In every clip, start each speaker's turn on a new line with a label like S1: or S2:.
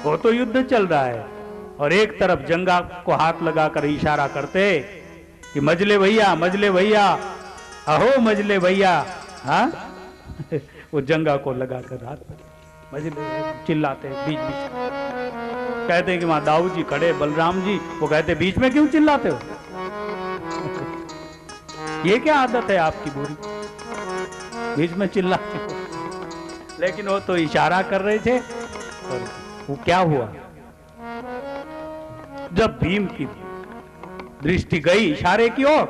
S1: वो तो युद्ध चल रहा है और एक तरफ जंगा को हाथ लगाकर इशारा करते कि मजले भैया, अहो मजले भैया। हाँ वो जंगा को लगाकर हाथ मजले चिल्लाते बीच बीच, कहते हैं कि वहां दाऊ जी खड़े, बलराम जी, वो कहते बीच में क्यों चिल्लाते हो? ये क्या आदत है आपकी बुरी, बीच में चिल्लाते हो? लेकिन वो तो इशारा कर रहे थे। और वो क्या हुआ, जब भीम की दृष्टि गई इशारे की ओर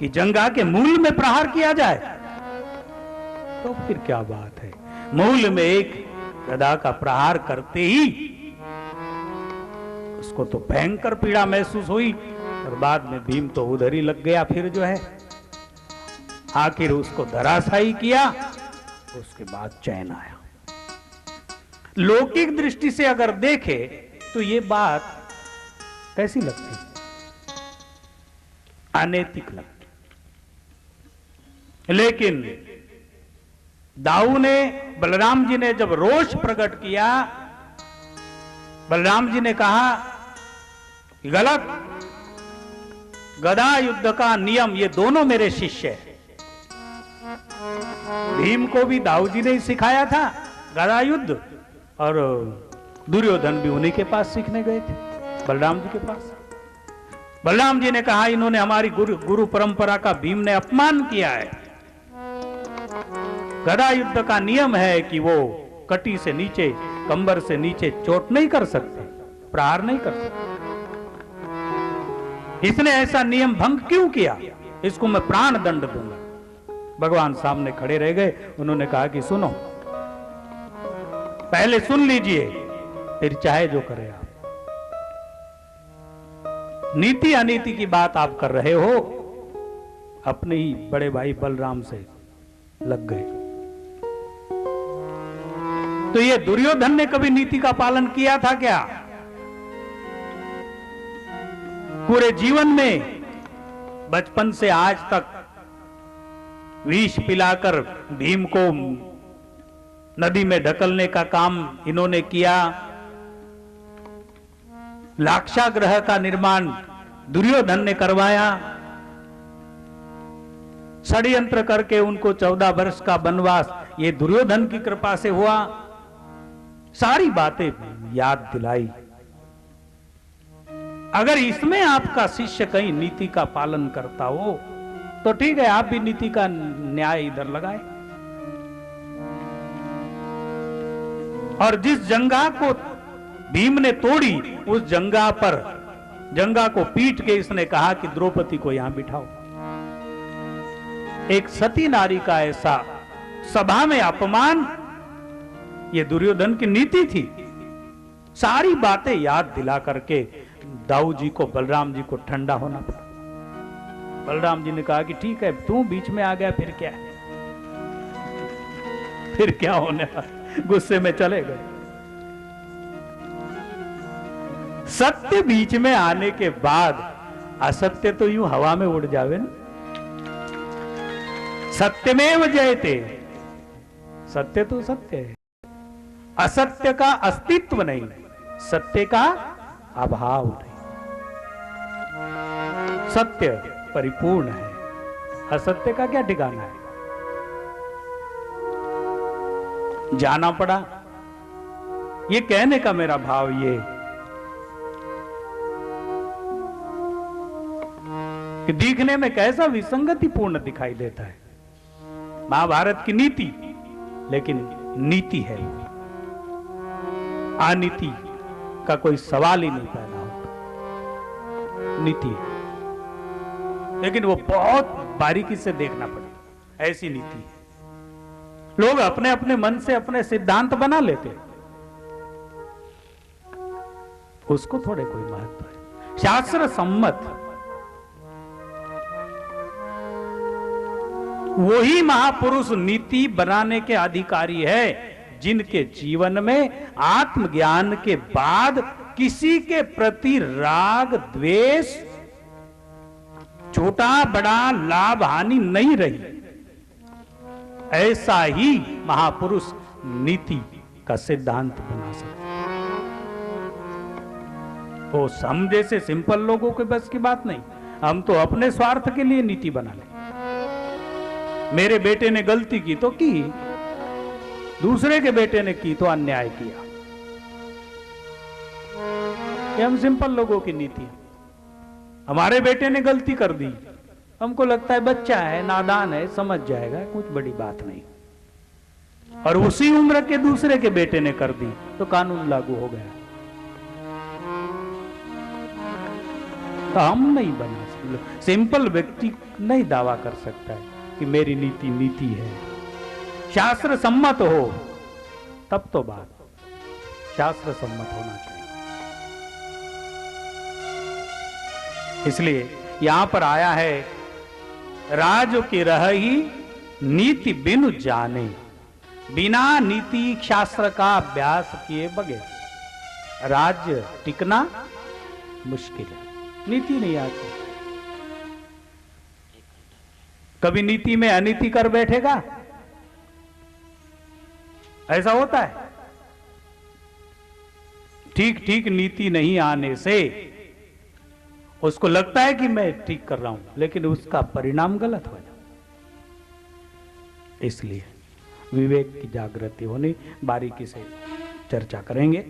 S1: कि जंगा के मूल में प्रहार किया जाए, तो फिर क्या बात है, मूल में एक गदा का प्रहार करते ही उसको तो भयंकर पीड़ा महसूस हुई। और बाद में भीम तो उधर ही लग गया, फिर जो है आखिर उसको धराशायी किया, उसके बाद चैन आया। लौकिक दृष्टि से अगर देखे तो ये बात कैसी लगती, अनैतिक लगती, लेकिन दाऊ ने, बलराम जी ने जब रोष प्रकट किया, बलराम जी ने कहा कि गलत, गदा युद्ध का नियम, ये दोनों मेरे शिष्य हैं। भीम को भी दाऊ जी ने ही सिखाया था गदा युद्ध, और दुर्योधन भी उन्हीं के पास सीखने गए थे, बलराम जी के पास। बलराम जी ने कहा इन्होंने हमारी गुरु परंपरा का भीम ने अपमान किया है। गदा युद्ध का नियम है कि वो कटी से नीचे, कंबर से नीचे चोट नहीं कर सकते, प्रहार नहीं कर सकते। इसने ऐसा नियम भंग क्यों किया, इसको मैं प्राण दंड दूंगा। भगवान सामने खड़े रह गए, उन्होंने कहा कि सुनो, पहले सुन लीजिए, फिर चाहे जो करे आप। नीति अनीति की बात आप कर रहे हो, अपने ही बड़े भाई बलराम से लग गए। तो ये दुर्योधन ने कभी नीति का पालन किया था क्या? पूरे जीवन में बचपन से आज तक विष पिलाकर भीम को नदी में ढकलने का काम इन्होंने किया। लाक्षागृह का निर्माण दुर्योधन ने करवाया, षड्यंत्र करके उनको 14 वर्ष का वनवास ये दुर्योधन की कृपा से हुआ। सारी बातें याद दिलाई। अगर इसमें आपका शिष्य कहीं नीति का पालन करता हो तो ठीक है, आप भी नीति का न्याय इधर लगाए। और जिस जंगा को भीम ने तोड़ी, उस जंगा पर, जंगा को पीट के इसने कहा कि द्रौपदी को यहां बिठाओ। एक सती नारी का ऐसा सभा में अपमान, ये दुर्योधन की नीति थी। सारी बातें याद दिला करके दाऊ जी को, बलराम जी को ठंडा होना पड़ा। बलराम जी ने कहा कि ठीक है, तू बीच में आ गया, फिर क्या है, फिर क्या होने वाला, गुस्से में चले गए। सत्य बीच में आने के बाद असत्य तो यूं हवा में उड़ जावे ना। सत्यमेव जयते, सत्य तो सत्य है, असत्य का अस्तित्व नहीं, सत्य का अभाव नहीं। सत्य परिपूर्ण है, असत्य का क्या ठिकाना है। जाना पड़ा। ये कहने का मेरा भाव ये कि दिखने में कैसा विसंगतिपूर्ण दिखाई देता है महाभारत की नीति, लेकिन नीति है, अनीति का कोई सवाल ही नहीं पैदा होता। नीति है, लेकिन वो बहुत बारीकी से देखना पड़ेगा, ऐसी नीति है। लोग अपने अपने मन से अपने सिद्धांत बना लेते, उसको थोड़े कोई महत्व है। शास्त्र सम्मत वही महापुरुष नीति बनाने के अधिकारी है जिनके जीवन में आत्मज्ञान के बाद किसी के प्रति राग द्वेष, छोटा बड़ा लाभ हानि नहीं रही। ऐसा ही महापुरुष नीति का सिद्धांत बना सकते। वो हम जैसे सिंपल लोगों के बस की बात नहीं। हम तो अपने स्वार्थ के लिए नीति बना ले। मेरे बेटे ने गलती की तो की, दूसरे के बेटे ने की तो अन्याय किया। ये हम सिंपल लोगों की नीति है। हमारे बेटे ने गलती कर दी, हमको लगता है बच्चा है, नादान है, समझ जाएगा, कुछ बड़ी बात नहीं। और उसी उम्र के दूसरे के बेटे ने कर दी तो कानून लागू हो गया। तो हम नहीं बना सकते, सिंपल व्यक्ति नहीं दावा कर सकता है कि मेरी नीति नीति है। शास्त्र सम्मत हो तब तो बात, शास्त्र सम्मत होना चाहिए। इसलिए यहां पर आया है, राज की रही नीति बिनु जाने, बिना नीति शास्त्र का अभ्यास किए बगैर राज्य टिकना मुश्किल है। नीति नहीं आती। कभी नीति में अनीति कर बैठेगा, ऐसा होता है। ठीक ठीक नीति नहीं आने से उसको लगता है कि मैं ठीक कर रहा हूं, लेकिन उसका परिणाम गलत हो जाए। इसलिए विवेक की जागृति होनी, बारीकी से चर्चा करेंगे।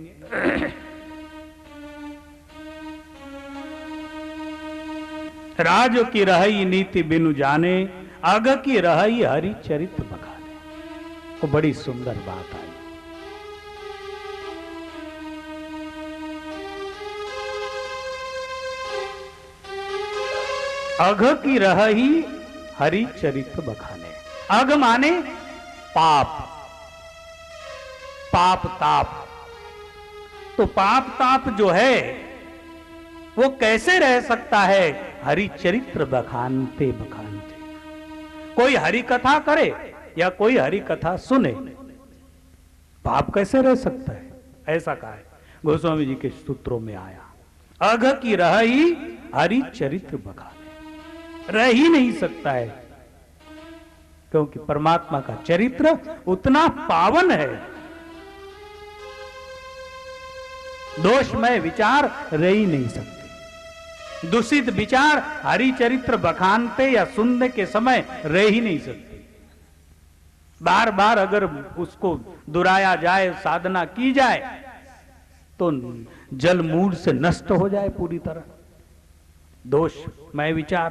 S1: राज की रही नीति बिनु जाने, अग की रही हरि चरित्र बखाने। वो बड़ी सुंदर बात आई। अघ की रही हरि चरित्र बखाने। अघ माने पाप, पाप ताप। तो पाप ताप जो है वो कैसे रह सकता है? हरि चरित्र बखानते बखानते। कोई हरि कथा करे या कोई हरि कथा सुने, पाप कैसे रह सकता है? ऐसा कहा है गोस्वामी जी के सूत्रों में आया। अघ की रही हरि चरित्र बखाने, रह ही नहीं सकता है, क्योंकि परमात्मा का चरित्र उतना पावन है। दोषमय विचार रह ही नहीं सकते। दूषित विचार हरि चरित्र बखानते या सुनने के समय रह ही नहीं सकते। बार बार अगर उसको दुराया जाए, साधना की जाए, तो जल मूल से नष्ट हो जाए पूरी तरह। दोषमय विचार।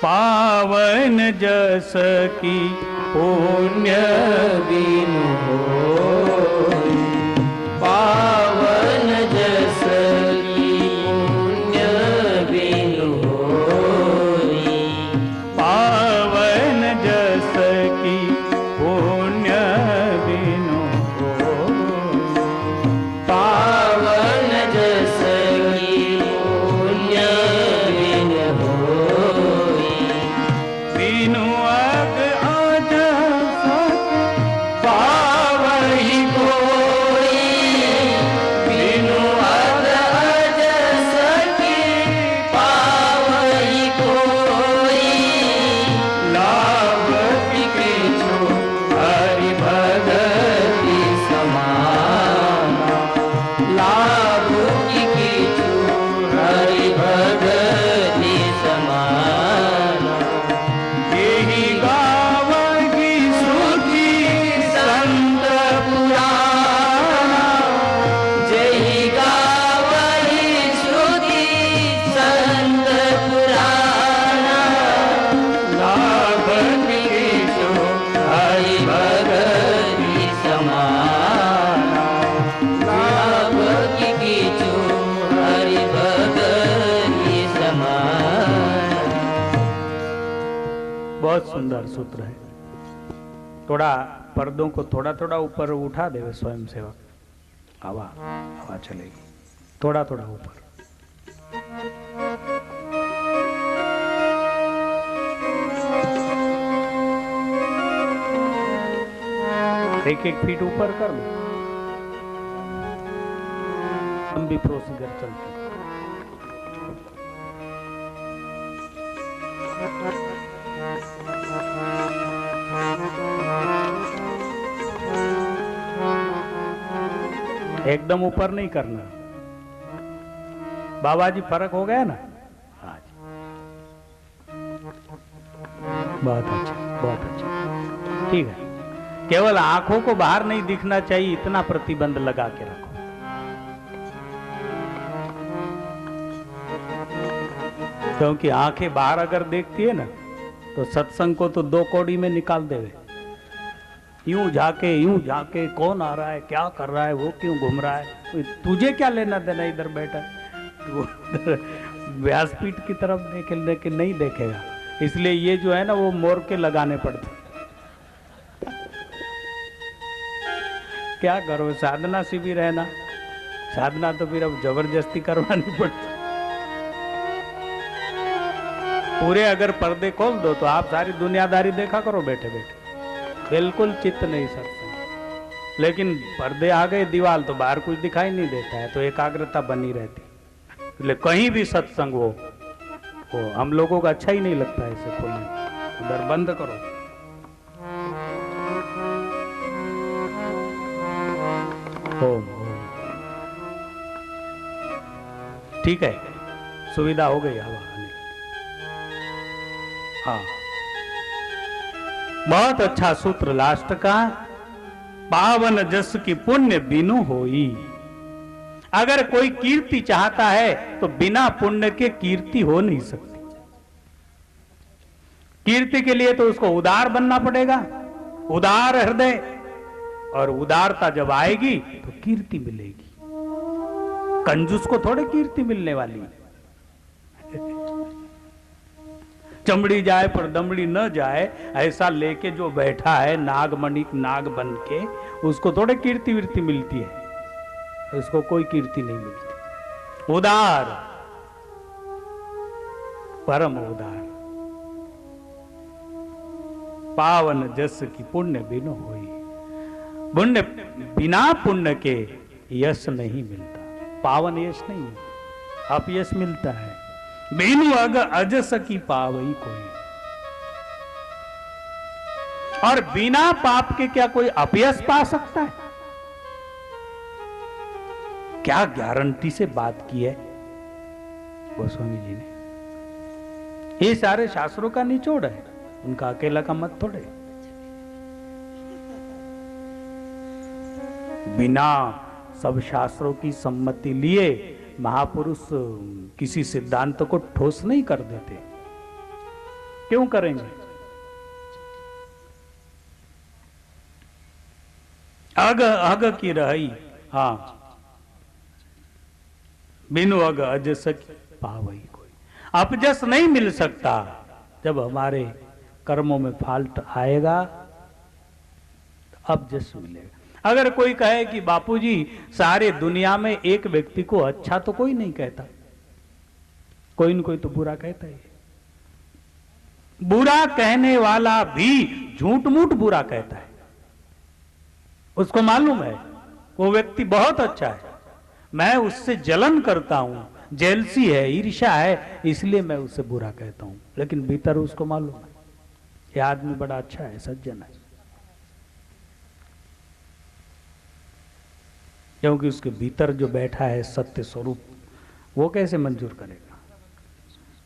S1: पावन जस की पुण्य बिनु होई, पावन जस की पुण्य बिनु होई, पावन जस की पुण्य बिनु होई, पावन जस की पुण्य बिनु होई, बिनु अग अज सत पावहि कोई, बिनु अग अज सखी पावहि कोई, लाभ किछु हरि भगति समाना, लाभ किछु हरि भगति समाना, यही गावगी श्रुति संत पुराना, यही गावगी श्रुति संत पुराना, लाभ किछु हरि भगति समाना, लाभ किछु हरि भगति समाना। बहुत सुंदर सूत्र है। थोड़ा पर्दों को थोड़ा थोड़ा ऊपर उठा देवे स्वयं सेवक, हवा हवा चलेगी। थोड़ा थोड़ा ऊपर। एक एक फीट ऊपर कर दो, हम भी प्रोसीजर चलते हैं। एकदम ऊपर नहीं करना। बाबा जी फर्क हो गया ना? हाँ जी, बहुत अच्छा, बहुत अच्छा, ठीक है। केवल आंखों को बाहर नहीं दिखना चाहिए, इतना प्रतिबंध लगा के रखो। क्योंकि आंखें बाहर अगर देखती है ना तो सत्संग को तो 2 कौड़ी में निकाल देवे। यूं झाके कौन आ रहा है, क्या कर रहा है, वो क्यों घूम रहा है, तुझे क्या लेना देना, इधर बैठा व्यासपीठ की तरफ देखे, लेकिन नहीं देखेगा। इसलिए ये जो है ना वो मोर के लगाने पड़ते। क्या करो, साधना शिविर है ना, साधना तो फिर अब जबरदस्ती करवानी पड़ती। पूरे अगर पर्दे खोल दो तो आप सारी दुनियादारी देखा करो बैठे बैठे, बिल्कुल चित्त नहीं सकता। लेकिन पर्दे आ गए दीवार तो बाहर कुछ दिखाई नहीं देता है, तो एकाग्रता बनी रहती। इसलिए कहीं भी सत्संग हो हम लोगों को अच्छा ही नहीं लगता है इसे खोलने, उधर बंद करो। ओम ठीक है, सुविधा हो गई हवा आने। हाँ, बहुत अच्छा सूत्र लास्ट का, पावन जस की पुण्य बिनु होई। अगर कोई कीर्ति चाहता है तो बिना पुण्य के कीर्ति हो नहीं सकती। कीर्ति के लिए तो उसको उदार बनना पड़ेगा, उदार हृदय, और उदारता जब आएगी तो कीर्ति मिलेगी। कंजूस को थोड़े कीर्ति मिलने वाली है। चमड़ी जाए पर दमड़ी न जाए, ऐसा लेके जो बैठा है नागमणि नाग बन के, उसको थोड़े कीर्ति वीर्ति मिलती है, उसको कोई कीर्ति नहीं मिलती। उदार, परम उदार, पावन जस की पुण्य बिनु होई। पुण्य बिना पुण्य के यश नहीं मिलता, पावन यश नहीं मिलता, अपयश मिलता है। बिनु अग अजस की पावई कोई। और बिना पाप के क्या कोई अपयश पा सकता है? क्या गारंटी से बात की है गोस्वामी जी ने? ये सारे शास्त्रों का निचोड़ है, उनका अकेला का मत थोड़े। बिना सब शास्त्रों की सम्मति लिए महापुरुष किसी सिद्धांत को ठोस नहीं कर देते। क्यों करेंगे? अग अग की रही, हाँ, बिनु अग अजस की पावई कोई। अपजस नहीं मिल सकता। जब हमारे कर्मों में फाल्ट आएगा अपजस मिलेगा। अगर कोई कहे कि बापूजी सारे दुनिया में एक व्यक्ति को अच्छा तो कोई नहीं कहता, कोई न कोई तो बुरा कहता है। बुरा कहने वाला भी झूठ मूठ बुरा कहता है। उसको मालूम है वो व्यक्ति बहुत अच्छा है, मैं उससे जलन करता हूं, जेलसी है, ईर्ष्या है, इसलिए मैं उससे बुरा कहता हूं। लेकिन भीतर उसको मालूम है ये आदमी बड़ा अच्छा है, सज्जन है, क्योंकि उसके भीतर जो बैठा है सत्य स्वरूप, वो कैसे मंजूर करेगा?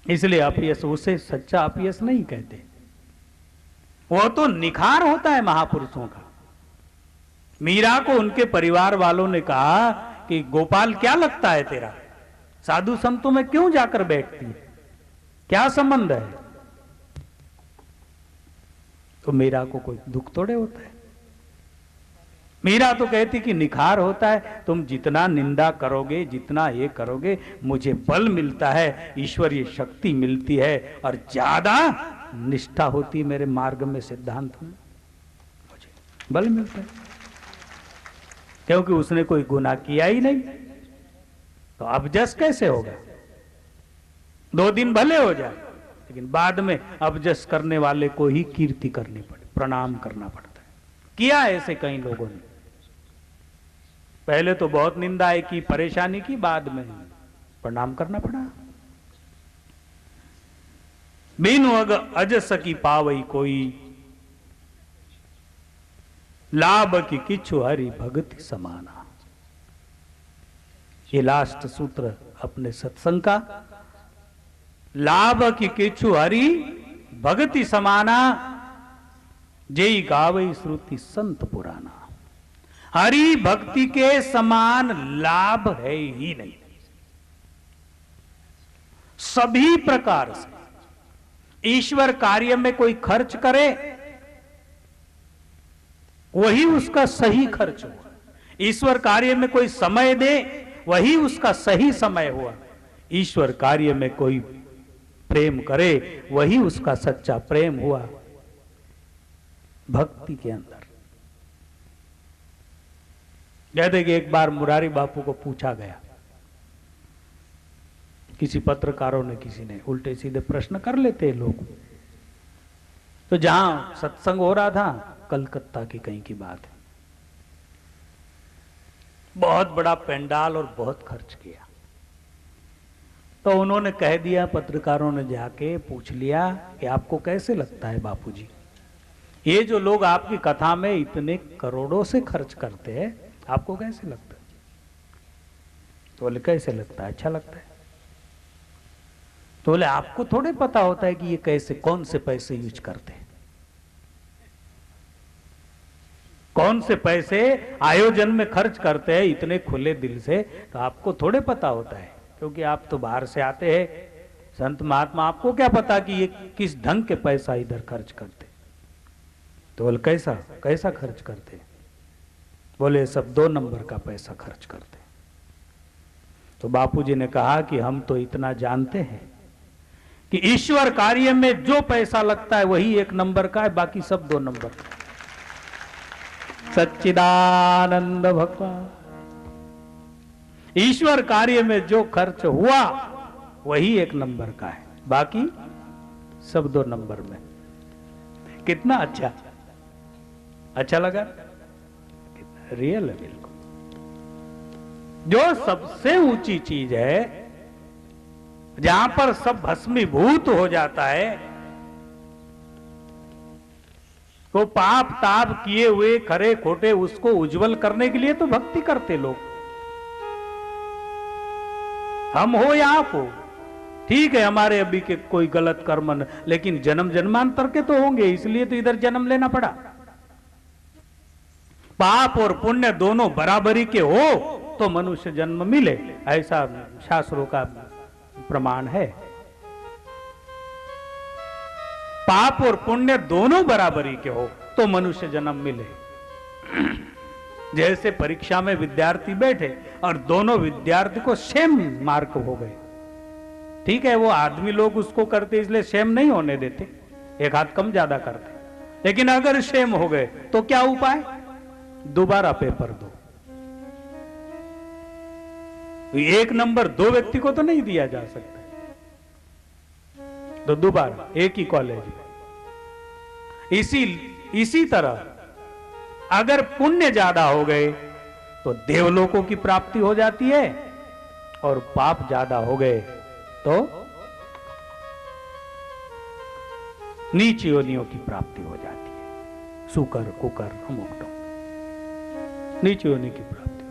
S1: इसलिए अपयश, उसे सच्चा अपयश नहीं कहते। वो तो निखार होता है महापुरुषों का। मीरा को उनके परिवार वालों ने कहा कि गोपाल क्या लगता है तेरा, साधु संतों में क्यों जाकर बैठती है, क्या संबंध है? तो मीरा को कोई दुख थोड़े होता है। मीरा तो कहती कि निखार होता है, तुम जितना निंदा करोगे, जितना ये करोगे, मुझे बल मिलता है, ईश्वरीय शक्ति मिलती है, और ज्यादा निष्ठा होती है मेरे मार्ग में, सिद्धांत में, मुझे बल मिलता है। क्योंकि उसने कोई गुनाह किया ही नहीं, तो अपजस कैसे होगा? 2 दिन भले हो जाए, लेकिन बाद में अपजस करने वाले को ही कीर्ति करनी पड़े, प्रणाम करना पड़ता है। किया ऐसे कई लोगों ने, पहले तो बहुत निंदाएं की, परेशानी की, बाद में प्रणाम करना पड़ा। बिनु अग अजस की पावई कोई, लाभ की किछु हरि भगति समाना। ये लास्ट सूत्र अपने सत्संग का। लाभ की किछु हरि भगति समाना, जेई गावई श्रुति संत पुराना। हरि भक्ति के समान लाभ है ही नहीं। सभी प्रकार से ईश्वर कार्य में कोई खर्च करे, वही उसका सही खर्च हुआ। ईश्वर कार्य में कोई समय दे, वही उसका सही समय हुआ। ईश्वर कार्य में कोई प्रेम करे, वही उसका सच्चा प्रेम हुआ। भक्ति के अंदर कहते कि एक बार मुरारी बापू को पूछा गया, किसी पत्रकारों ने, किसी ने उल्टे सीधे प्रश्न कर लेते लोग, तो जहां सत्संग हो रहा था कलकत्ता की कहीं की बात है, बहुत बड़ा पेंडाल और बहुत खर्च किया। तो उन्होंने कह दिया, पत्रकारों ने जाके पूछ लिया कि आपको कैसे लगता है बापूजी, ये जो लोग आपकी कथा में इतने करोड़ों से खर्च करते हैं, आपको कैसे लगता है? तो बोले कैसे लगता है? अच्छा लगता है। तो बोले आपको थोड़े पता होता है कि ये कैसे, कौन से पैसे यूज करते हैं, कौन से पैसे आयोजन में खर्च करते हैं इतने खुले दिल से, तो आपको थोड़े पता होता है, क्योंकि आप तो बाहर से आते हैं संत महात्मा, आपको क्या पता कि ये किस ढंग के पैसा इधर खर्च करते। तो बोले कैसा कैसा खर्च करते? बोले सब 2 नंबर का पैसा खर्च करते। तो बापूजी ने कहा कि हम तो इतना जानते हैं कि ईश्वर कार्य में जो पैसा लगता है वही 1 नंबर का है, बाकी सब 2 नंबर का। सच्चिदानंद भगवान, ईश्वर कार्य में जो खर्च हुआ वही 1 नंबर का है, बाकी सब 2 नंबर में। कितना अच्छा, अच्छा लगा? रियल है बिल्कुल। जो सबसे ऊंची चीज है, जहां पर सब भस्मीभूत हो जाता है, तो पाप ताप किए हुए खरे खोटे उसको उज्जवल करने के लिए तो भक्ति करते लोग। हम हो या आप हो, ठीक है हमारे अभी के कोई गलत कर्म न, लेकिन जन्म जन्मांतर के तो होंगे, इसलिए तो इधर जन्म लेना पड़ा। पाप और पुण्य दोनों बराबरी के हो तो मनुष्य जन्म मिले, ऐसा शास्त्रों का प्रमाण है। पाप और पुण्य दोनों बराबरी के हो तो मनुष्य जन्म मिले। जैसे परीक्षा में विद्यार्थी बैठे और दोनों विद्यार्थी को सेम मार्क हो गए, ठीक है, वो आदमी लोग उसको करते इसलिए सेम नहीं होने देते, एक हाथ कम ज्यादा करते, लेकिन अगर सेम हो गए तो क्या उपाय? दोबारा पेपर दो। 1 नंबर 2 व्यक्ति को तो नहीं दिया जा सकता, तो दोबारा एक ही कॉलेज में। इसी तरह अगर पुण्य ज्यादा हो गए तो देवलोकों की प्राप्ति हो जाती है, और पाप ज्यादा हो गए तो नीच योनियों की प्राप्ति हो जाती है। सुकर कुकर अमुक नीच योनि की प्राप्ति,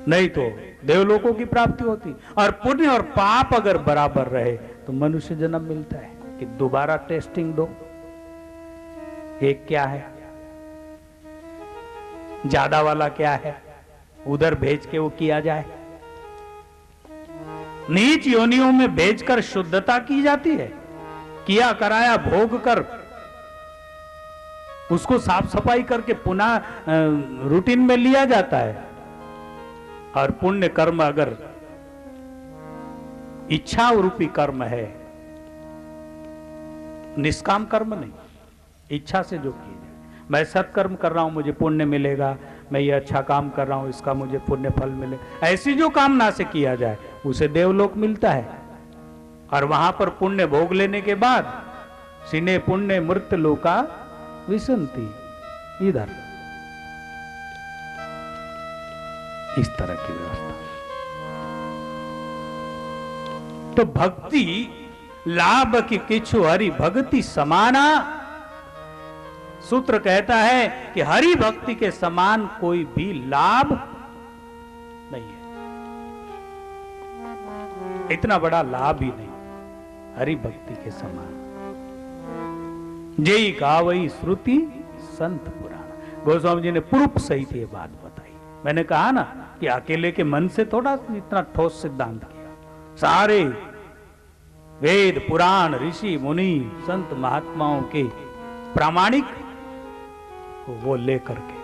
S1: नहीं तो देवलोकों की प्राप्ति होती। और पुण्य और पाप अगर बराबर रहे तो मनुष्य जन्म मिलता है कि दोबारा टेस्टिंग दो, एक क्या है, ज्यादा वाला क्या है, उधर भेज के वो किया जाए। नीच योनियों में भेजकर शुद्धता की जाती है, किया कराया भोग कर उसको साफ सफाई करके पुनः रूटीन में लिया जाता है। और पुण्य कर्म अगर इच्छा रूपी कर्म है, निष्काम कर्म नहीं, इच्छा से जो किए जाए, मैं सत्कर्म कर रहा हूं मुझे पुण्य मिलेगा, मैं ये अच्छा काम कर रहा हूं इसका मुझे पुण्य फल मिले, ऐसी जो कामना से किया जाए उसे देवलोक मिलता है। और वहां पर पुण्य भोग लेने के बाद सिने पुण्य मृत लोका विसंति, इधर इस तरह की व्यवस्था। तो भक्ति लाभ की किछु हरि भक्ति समाना, सूत्र कहता है कि हरि भक्ति के समान कोई भी लाभ नहीं है। इतना बड़ा लाभ ही नहीं हरि भक्ति के समान। जय गावई श्रुति संत पुराण। गोस्वामी जी ने प्रूफ सहित ये बात बताई। मैंने कहा ना कि अकेले के मन से थोड़ा इतना ठोस सिद्धांत किया, सारे वेद पुराण ऋषि मुनि संत महात्माओं के प्रामाणिक वो लेकर के।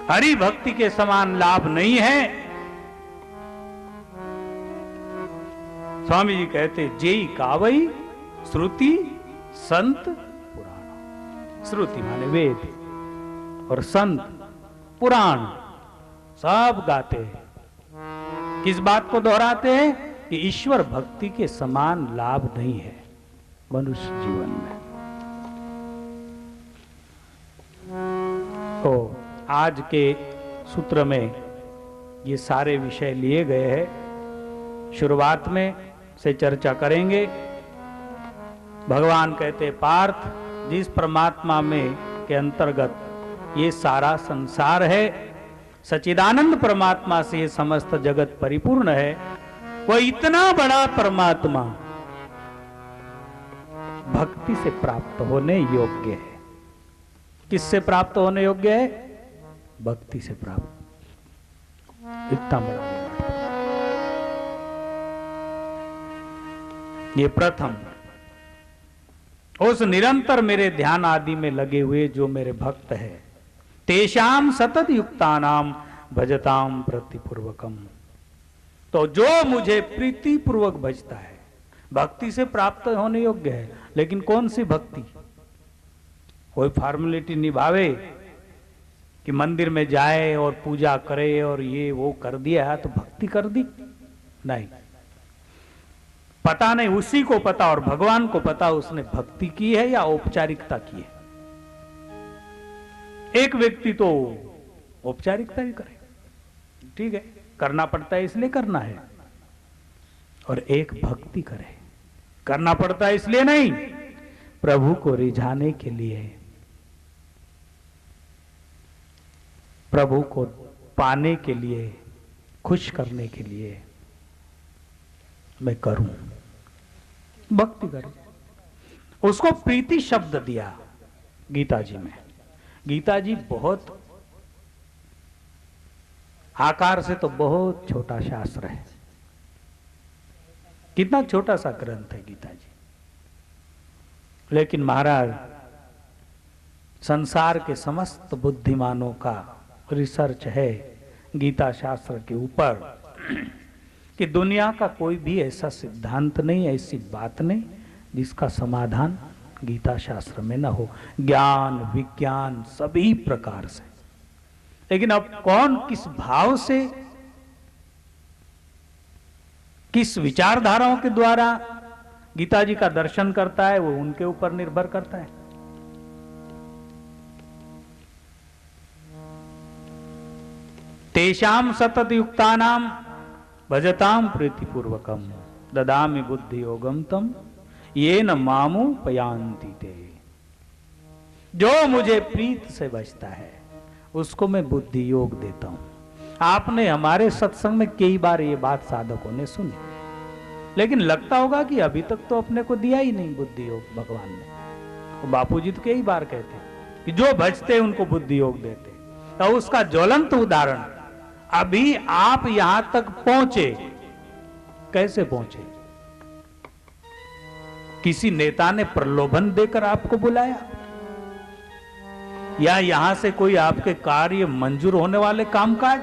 S1: हरि भक्ति के समान लाभ नहीं है। स्वामी जी कहते जेई कावई श्रुति संत पुराण। श्रुति माने वेद और संत पुराण सब गाते हैं। किस बात को दोहराते हैं कि ईश्वर भक्ति के समान लाभ नहीं है मनुष्य जीवन में। तो आज के सूत्र में ये सारे विषय लिए गए हैं। शुरुआत में से चर्चा करेंगे। भगवान कहते पार्थ, जिस परमात्मा में के अंतर्गत ये सारा संसार है, सच्चिदानंद परमात्मा से ये समस्त जगत परिपूर्ण है, वो इतना बड़ा परमात्मा भक्ति से प्राप्त होने योग्य है। किससे प्राप्त होने योग्य है? भक्ति से प्राप्त। इतना बड़ा ये प्रथम। उस निरंतर मेरे ध्यान आदि में लगे हुए जो मेरे भक्त है, तेषाम सतत युक्तानाम भजताम प्रतिपूर्वकम। तो जो मुझे प्रीति पूर्वक भजता है, भक्ति से प्राप्त होने योग्य है। लेकिन कौन सी भक्ति? कोई फॉर्मेलिटी निभावे कि मंदिर में जाए और पूजा करे और ये वो कर दिया तो भक्ति कर दी? नहीं, पता नहीं, उसी को पता और भगवान को पता उसने भक्ति की है या औपचारिकता की है। एक व्यक्ति तो औपचारिकता भी करे, ठीक है, करना पड़ता है इसलिए करना है, और एक भक्ति करे, करना पड़ता है इसलिए नहीं, प्रभु को रिझाने के लिए, प्रभु को पाने के लिए, खुश करने के लिए मैं करूं, भक्ति करूं। उसको प्रीति शब्द दिया गीता जी में। गीता जी बहुत आकार से तो बहुत छोटा शास्त्र है। कितना छोटा सा ग्रंथ है गीता जी, लेकिन महाराज संसार के समस्त बुद्धिमानों का रिसर्च है गीता शास्त्र के ऊपर कि दुनिया का कोई भी ऐसा सिद्धांत नहीं, ऐसी बात नहीं जिसका समाधान गीता शास्त्र में न हो। ज्ञान विज्ञान सभी प्रकार से। लेकिन अब कौन किस भाव से, किस विचारधाराओं के द्वारा गीता जी का दर्शन करता है, वो उनके ऊपर निर्भर करता है। तेषाम सतत युक्तानाम भजताम प्रीतिपूर्वकम ददामि बुद्धि योगम तम ये न मामू पयांति ते। जो मुझे प्रीत से बचता है उसको मैं बुद्धि योग देता हूं। आपने हमारे सत्संग में कई बार ये बात साधकों ने सुनी, लेकिन लगता होगा कि अभी तक तो अपने को दिया ही नहीं बुद्धि योग भगवान ने। तो बापूजी तो कई बार कहते कि जो बचते उनको बुद्धि योग देते। तो उसका ज्वलंत उदाहरण, अभी आप यहां तक पहुंचे, कैसे पहुंचे? किसी नेता ने प्रलोभन देकर आपको बुलाया, या यहां से कोई आपके कार्य मंजूर होने वाले कामकाज,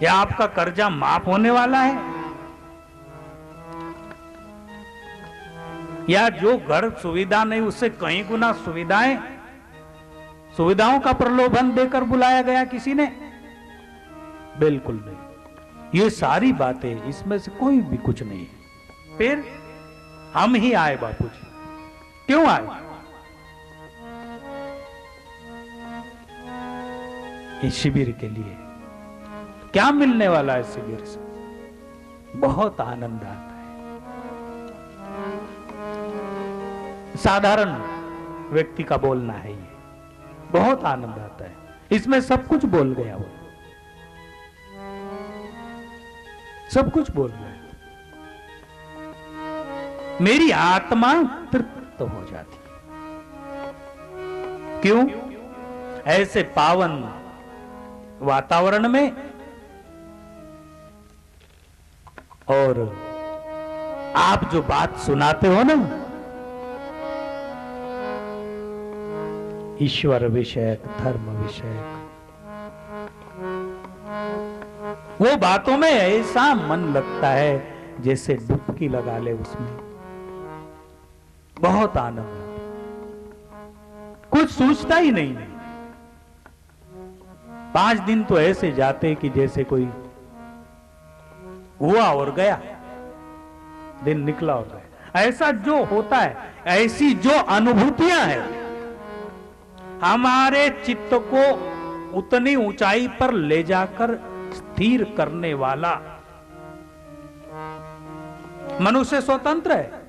S1: या आपका कर्जा माफ होने वाला है, या जो घर सुविधा नहीं उससे कई गुना सुविधाओं का प्रलोभन देकर बुलाया गया किसी ने? बिल्कुल नहीं। ये सारी बातें, इसमें से कोई भी कुछ नहीं है। फिर हम ही आए बापूजी, क्यों आए? इस शिविर के लिए। क्या मिलने वाला है शिविर से? बहुत आनंद आता है। साधारण व्यक्ति का बोलना है ये, बहुत आनंद आता है। इसमें सब कुछ बोल गया वो। सब कुछ बोल रहे हैं। मेरी आत्मा तृप्त हो जाती। क्यों? ऐसे पावन वातावरण में और आप जो बात सुनाते हो ना, ईश्वर विषयक, धर्म विषयक, वो बातों में ऐसा मन लगता है जैसे डुबकी लगा ले उसमें। बहुत आनंद, कुछ सोचता ही नहीं। 5 दिन तो ऐसे जाते कि जैसे कोई हुआ और गया, दिन निकला और गया। ऐसा जो होता है, ऐसी जो अनुभूतियां हैं, हमारे चित्त को उतनी ऊंचाई पर ले जाकर स्थिर करने वाला। मनुष्य स्वतंत्र है।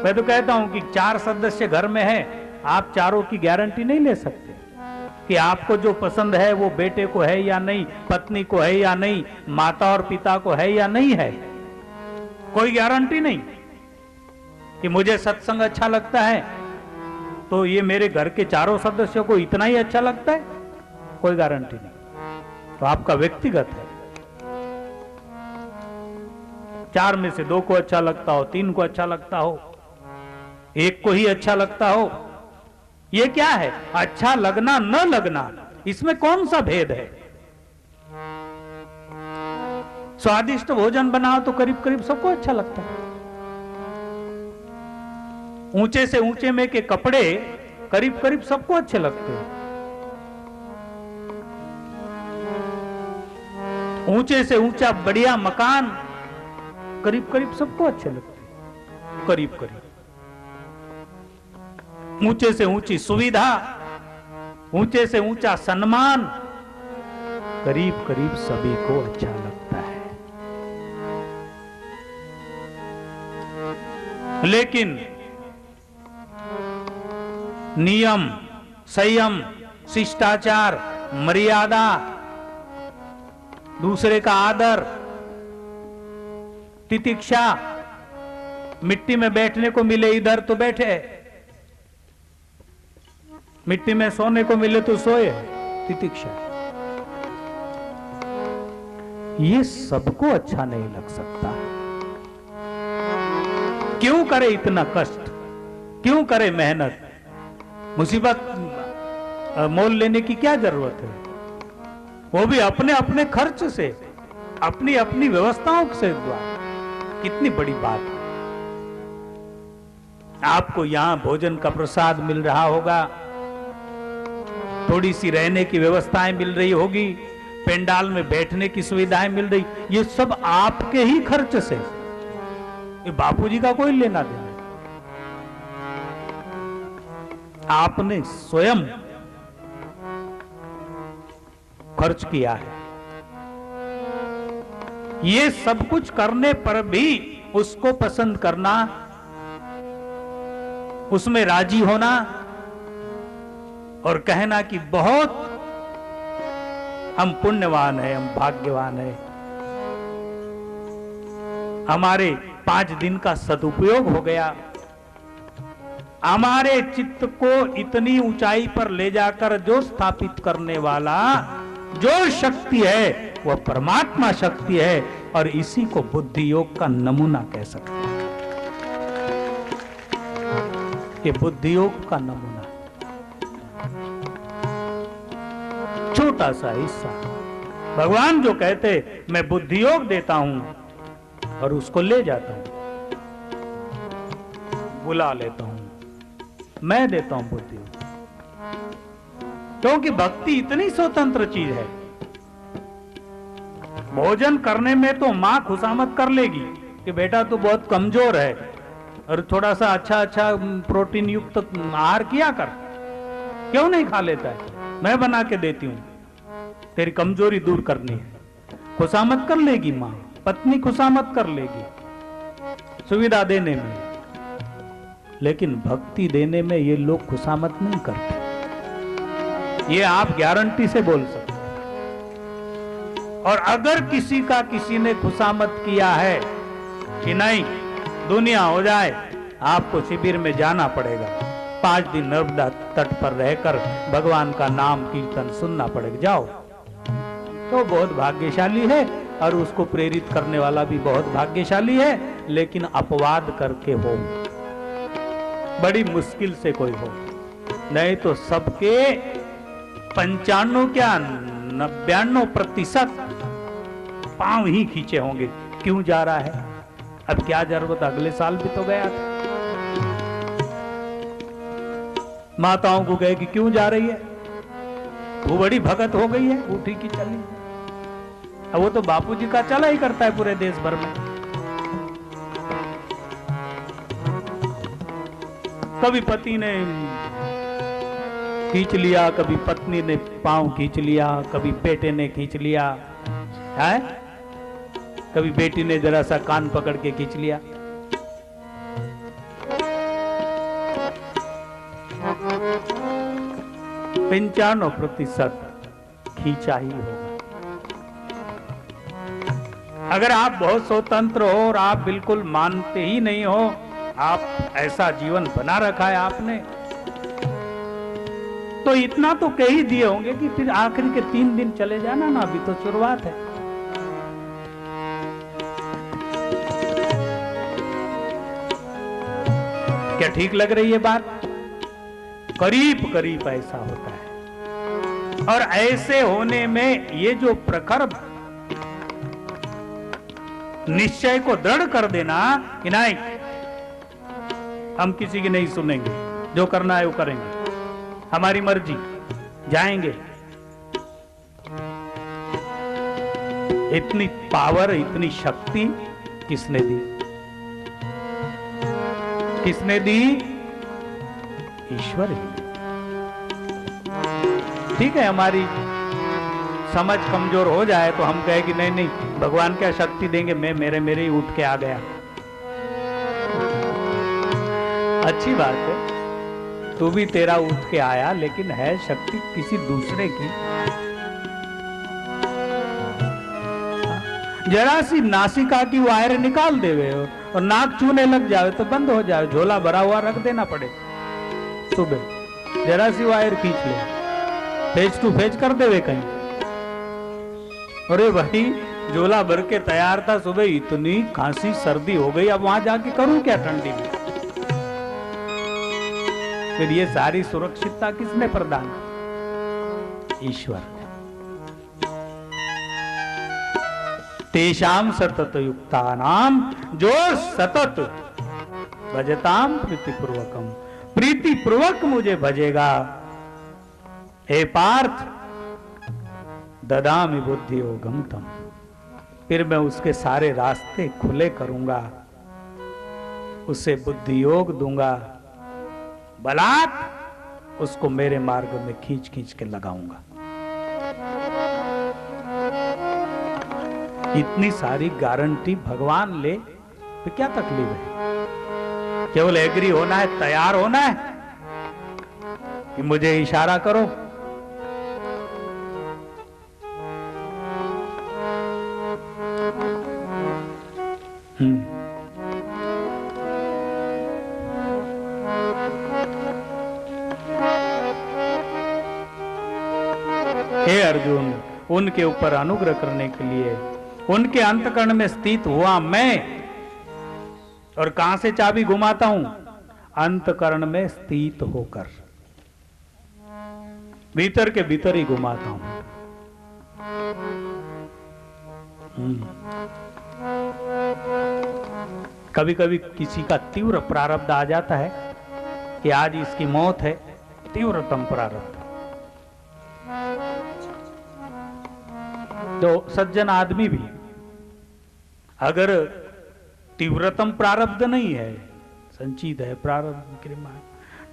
S1: मैं तो कहता हूं कि 4 सदस्य घर में है, आप चारों की गारंटी नहीं ले सकते कि आपको जो पसंद है वो बेटे को है या नहीं, पत्नी को है या नहीं, माता और पिता को है या नहीं है। कोई गारंटी नहीं कि मुझे सत्संग अच्छा लगता है तो ये मेरे घर के चारों सदस्यों को इतना ही अच्छा लगता है, कोई गारंटी नहीं। तो आपका व्यक्तिगत है। 4 में से 2 को अच्छा लगता हो, 3 को अच्छा लगता हो, 1 को ही अच्छा लगता हो, ये क्या है? अच्छा लगना न लगना, इसमें कौन सा भेद है? स्वादिष्ट भोजन बनाओ तो करीब करीब सबको अच्छा लगता है। ऊंचे से ऊंचे में के कपड़े करीब करीब सबको अच्छे लगते हैं। ऊंचे से ऊंचा बढ़िया मकान करीब करीब सबको अच्छे लगते हैं। करीब करीब ऊंचे से ऊंची सुविधा, ऊंचे से ऊंचा सम्मान करीब करीब सभी को अच्छा लगता है। लेकिन नियम, संयम, शिष्टाचार, मर्यादा, दूसरे का आदर, तितिक्षा, मिट्टी में बैठने को मिले इधर तो बैठे, मिट्टी में सोने को मिले तो सोए, तितिक्षा, ये सबको अच्छा नहीं लग सकता। क्यों करे इतना कष्ट, क्यों करे मेहनत? मुसीबत मोल लेने की क्या जरूरत है? वो भी अपने अपने खर्च से, अपनी अपनी व्यवस्थाओं से द्वारा। कितनी बड़ी बात है। आपको यहां भोजन का प्रसाद मिल रहा होगा, थोड़ी सी रहने की व्यवस्थाएं मिल रही होगी, पेंडाल में बैठने की सुविधाएं मिल रही, ये सब आपके ही खर्च से। ये बापूजी का कोई लेना देना, आपने स्वयं खर्च किया है। ये सब कुछ करने पर भी उसको पसंद करना, उसमें राजी होना और कहना कि बहुत हम पुण्यवान हैं, हम भाग्यवान हैं, हमारे 5 दिन का सदुपयोग हो गया, हमारे चित्त को इतनी ऊंचाई पर ले जाकर जो स्थापित करने वाला जो शक्ति है वह परमात्मा शक्ति है, और इसी को बुद्धि योग का नमूना कह सकते हैं। ये बुद्धि योग का नमूना, छोटा सा हिस्सा। भगवान जो कहते मैं बुद्धि योग देता हूं और उसको ले जाता हूं, बुला लेता हूं, मैं देता हूं बुद्धि योग। क्योंकि भक्ति इतनी स्वतंत्र चीज है। भोजन करने में तो मां खुशामद कर लेगी कि बेटा तू बहुत कमजोर है और थोड़ा सा अच्छा प्रोटीन युक्त आहार किया कर, क्यों नहीं खा लेता है, मैं बना के देती हूं, तेरी कमजोरी दूर करनी है। खुशामद कर लेगी मां, पत्नी खुशामद कर लेगी सुविधा देने में, लेकिन भक्ति देने में ये लोग खुशामद नहीं करते। ये आप गारंटी से बोल सकते। और अगर किसी का किसी ने खुशामद किया है कि नहीं दुनिया हो जाए, आपको शिविर में जाना पड़ेगा, 5 दिन नर्मदा तट पर रहकर भगवान का नाम कीर्तन सुनना पड़ेगा, जाओ, तो बहुत भाग्यशाली है और उसको प्रेरित करने वाला भी बहुत भाग्यशाली है। लेकिन अपवाद करके हो, बड़ी मुश्किल से कोई हो, नहीं तो सबके 95 क्या 99% पांव ही खींचे होंगे। क्यों जा रहा है, अब क्या जरूरत, अगले साल भी तो गया था। माताओं को कहे कि क्यों जा रही है, वो बड़ी भगत हो गई है, उठी की चली। अब वो तो बापूजी का चला ही करता है पूरे देश भर में। कभी पति ने खींच लिया, कभी पत्नी ने पांव खींच लिया, कभी बेटे ने खींच लिया है, कभी बेटी ने जरा सा कान पकड़ के खींच लिया। 95% खींचा ही होगा। अगर आप बहुत स्वतंत्र हो और आप बिल्कुल मानते ही नहीं हो, आप ऐसा जीवन बना रखा है आपने, तो इतना तो कह ही दिए होंगे कि फिर आखिरी के 3 दिन चले जाना ना, अभी तो शुरुआत है। क्या ठीक लग रही है बात? करीब करीब ऐसा होता है। और ऐसे होने में ये जो प्रखर निश्चय को दृढ़ कर देना कि नहीं, हम किसी की नहीं सुनेंगे, जो करना है वो करेंगे, हमारी मर्जी, जाएंगे। इतनी पावर, इतनी शक्ति किसने दी? किसने दी? ईश्वर ही। ठीक है, हमारी समझ कमजोर हो जाए तो हम कहे कि नहीं नहीं, भगवान क्या शक्ति देंगे, मैं मेरे ही उठ के आ गया। अच्छी बात है, तू भी तेरा उठ के आया, लेकिन है शक्ति किसी दूसरे की। जरा सी नासिका की वायर निकाल देवे और नाक चूने लग जाए तो बंद हो जाए, झोला भरा हुआ रख देना पड़े। सुबह जरा सी वायर खींच ले, फेस टू फेस कर देवे कहीं। अरे भाई, झोला भर के तैयार था, सुबह इतनी खांसी सर्दी हो गई, अब वहां जाके करूं क्या ठंडी में? फिर ये सारी सुरक्षितता किसने प्रदान की? ईश्वर ने। तेषाम सतत युक्तानाम जो सतत भजताम प्रीतिपूर्वकम, प्रीतिपूर्वक मुझे भजेगा, हे पार्थ ददामि बुद्धि योगम तम, फिर मैं उसके सारे रास्ते खुले करूंगा, उसे बुद्धि योग दूंगा, बलात् उसको मेरे मार्ग में खींच खींच के लगाऊंगा। इतनी सारी गारंटी भगवान ले, तो क्या तकलीफ है? केवल एग्री होना है, तैयार होना है कि मुझे इशारा करो। हे अर्जुन, उनके ऊपर अनुग्रह करने के लिए उनके अंतकरण में स्थित हुआ मैं, और कहां से चाबी घुमाता हूं? अंतकरण में स्थित होकर, भीतर के भीतर ही घुमाता हूं। कभी कभी किसी का तीव्र प्रारब्ध आ जाता है कि आज इसकी मौत है, तीव्रतम प्रारब्ध, तो सज्जन आदमी भी अगर तीव्रतम प्रारब्ध नहीं है, संचित है प्रारब्ध क्रिया,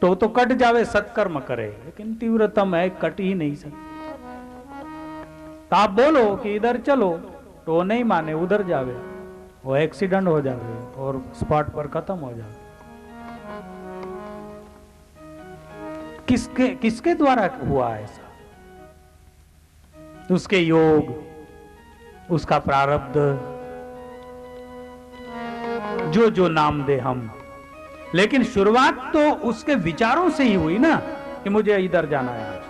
S1: तो कट जावे, सत्कर्म करे, लेकिन तीव्रतम है, कट ही नहीं सकता। तो आप बोलो कि इधर चलो, तो वो नहीं माने, उधर जावे, वो एक्सीडेंट हो जावे और स्पॉट पर खत्म हो जावे। किसके द्वारा हुआ ऐसा? उसके योग, उसका प्रारब्ध जो जो नाम दे हम, लेकिन शुरुआत तो उसके विचारों से ही हुई ना कि मुझे इधर जाना है। आज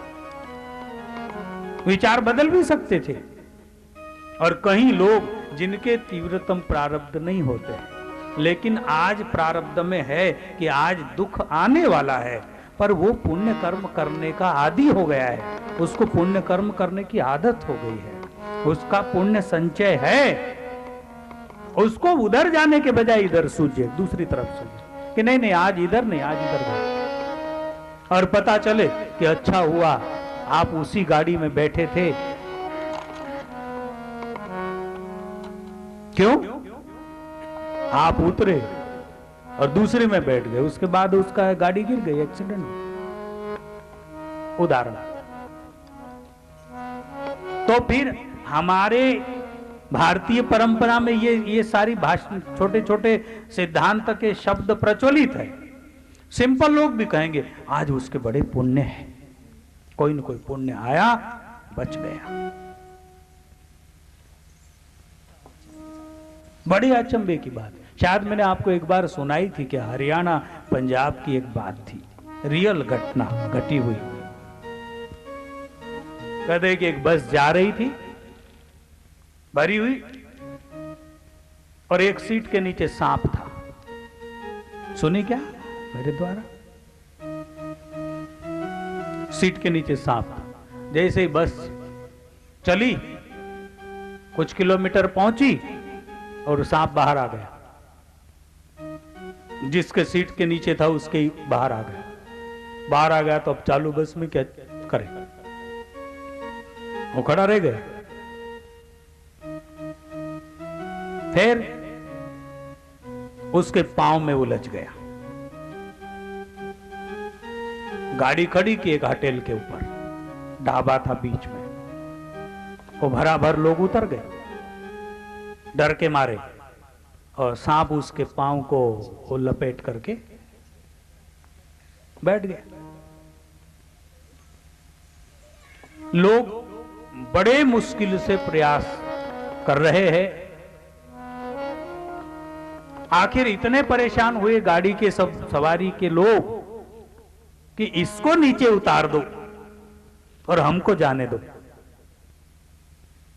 S1: विचार बदल भी सकते थे, और कहीं लोग जिनके तीव्रतम प्रारब्ध नहीं होते हैं, लेकिन आज प्रारब्ध में है कि आज दुख आने वाला है, पर वो पुण्य कर्म करने का आदी हो गया है, उसको पुण्य कर्म करने की आदत हो गई है, उसका पुण्य संचय है, उसको उधर जाने के बजाय इधर सूझे, दूसरी तरफ सूझे कि नहीं नहीं आज इधर नहीं, आज इधर जाए। और पता चले कि अच्छा हुआ आप उसी गाड़ी में बैठे थे। क्यों? आप उतरे और दूसरे में बैठ गए, उसके बाद उसका गाड़ी गिर गई, एक्सीडेंट। उदाहरण। तो फिर हमारे भारतीय परंपरा में ये सारी भाषण, छोटे छोटे सिद्धांत के शब्द प्रचलित है। सिंपल लोग भी कहेंगे आज उसके बड़े पुण्य है, कोई न कोई पुण्य आया, बच गया। बड़ी अचंभे की बात, शायद मैंने आपको एक बार सुनाई थी कि हरियाणा पंजाब की एक बात थी, रियल घटना घटी हुई। कहते कि एक बस जा रही थी भरी हुई, और एक सीट के नीचे सांप था। सुनी क्या मेरे द्वारा? सीट के नीचे सांप था। जैसे ही बस चली, कुछ किलोमीटर पहुंची और सांप बाहर आ गया। जिसके सीट के नीचे था उसके ही बाहर आ गया। बाहर आ गया तो अब चालू बस में क्या करे, वो खड़ा रह गया। फिर उसके पांव में उलझ गया। गाड़ी खड़ी की एक होटल के ऊपर, ढाबा था बीच में, वो भरा भर लोग उतर गए डर के मारे, और सांप उसके पांव को वो लपेट करके बैठ गया। लोग बड़े मुश्किल से प्रयास कर रहे हैं, आखिर इतने परेशान हुए गाड़ी के सब सवारी के लोग कि इसको नीचे उतार दो और हमको जाने दो।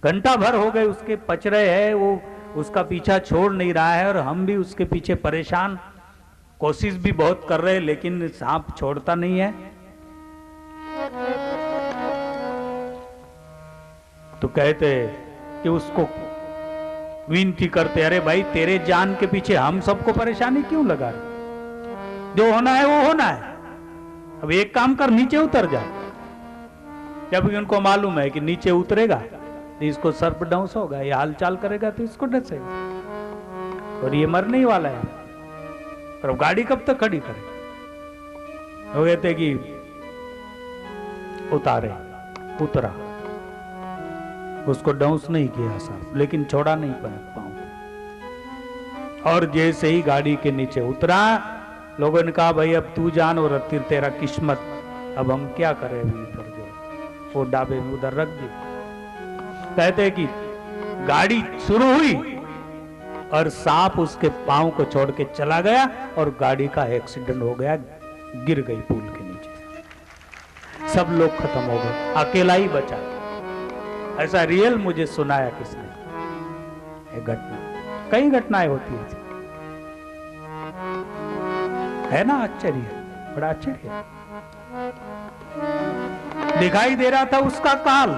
S1: घंटा भर हो गए उसके पच रहे हैं, वो उसका पीछा छोड़ नहीं रहा है, और हम भी उसके पीछे परेशान, कोशिश भी बहुत कर रहे हैं, लेकिन सांप छोड़ता नहीं है। तो कहते कि उसको विनती करते, अरे भाई तेरे जान के पीछे हम सबको परेशानी क्यों लगा रहे? जो होना है वो होना है, अब एक काम कर, नीचे उतर जा। जब उनको मालूम है कि नीचे उतरेगा तो इसको सर्पदंश होगा, ये हालचाल करेगा तो इसको डसेगा, और ये मरने ही वाला है। पर गाड़ी कब तक खड़ी करे? वो कहते कि उतारे, उतरा, उसको डाउंस नहीं किया साहब, लेकिन छोड़ा नहीं पाऊं। और जैसे ही गाड़ी के नीचे उतरा, लोगों ने कहा भाई अब तू जान और तेरा किस्मत, अब हम क्या करें? अभी इधर जो वो डाबे में उधर रख दी। कहते कि गाड़ी शुरू हुई और सांप उसके पांव को छोड़ के चला गया, और गाड़ी का एक्सीडेंट हो गया, गिर गई पुल के नीचे। सब लोग खत्म हो गए, अकेला ही बचा। ऐसा रियल मुझे सुनाया किसने, एक घटना। कई घटनाएं होती है ना? आश्चर्य, बड़ा आश्चर्य। दिखाई दे रहा था उसका काल,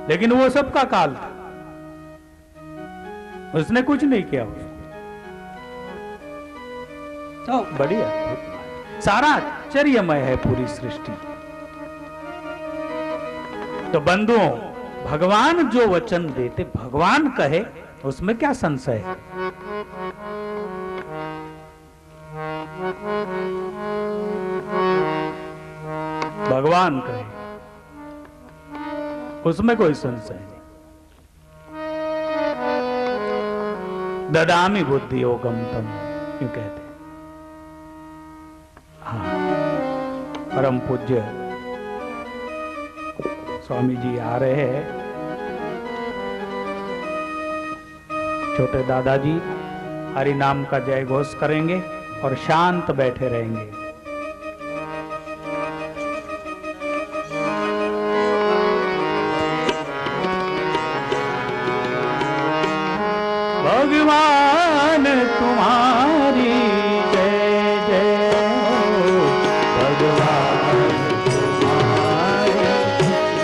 S1: लेकिन वो सबका काल था, उसने कुछ नहीं किया उसको। तो बड़ी अद्भुत, सारा आश्चर्यमय है पूरी सृष्टि। तो बंधुओं, भगवान जो वचन देते, भगवान कहे, उसमें क्या संशय है? भगवान कहे, उसमें कोई संशय नहीं। ददामि बुद्धि योगम तम, क्यों कहते हैं? हाँ, परम पूज्य स्वामी जी आ रहे हैं, छोटे दादाजी हरि नाम का जय घोष करेंगे और शांत बैठे रहेंगे। भगवान तुम्हारी जय जय हो, भगवान तुम्हारी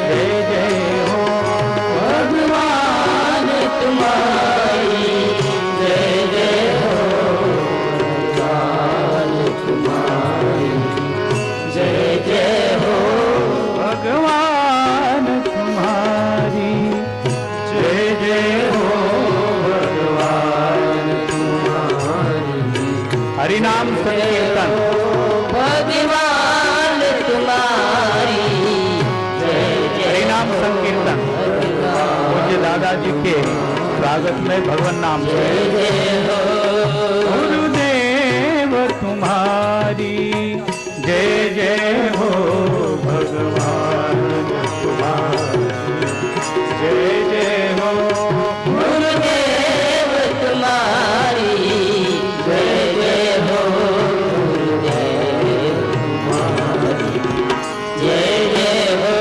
S1: जय जय हो, भगवान तुम्हारी जय जय हो, भगवान तुम्हारी जय जय हो, भगवान तुम्हारी जय जय हो, हरि नाम संकीर्तन।
S2: भगवान तुम्हारी
S1: हरि नाम संकीर्तन पूज्य दादाजी के स्वागत में भगवान नाम से। गुरुदेव तुम्हारी जय जय हो, भगवान तुम्हारी जय जय हो,
S2: गुरुदेव तुम्हारी जय जय हो, गुरुदेव तुम्हारी जय जय हो,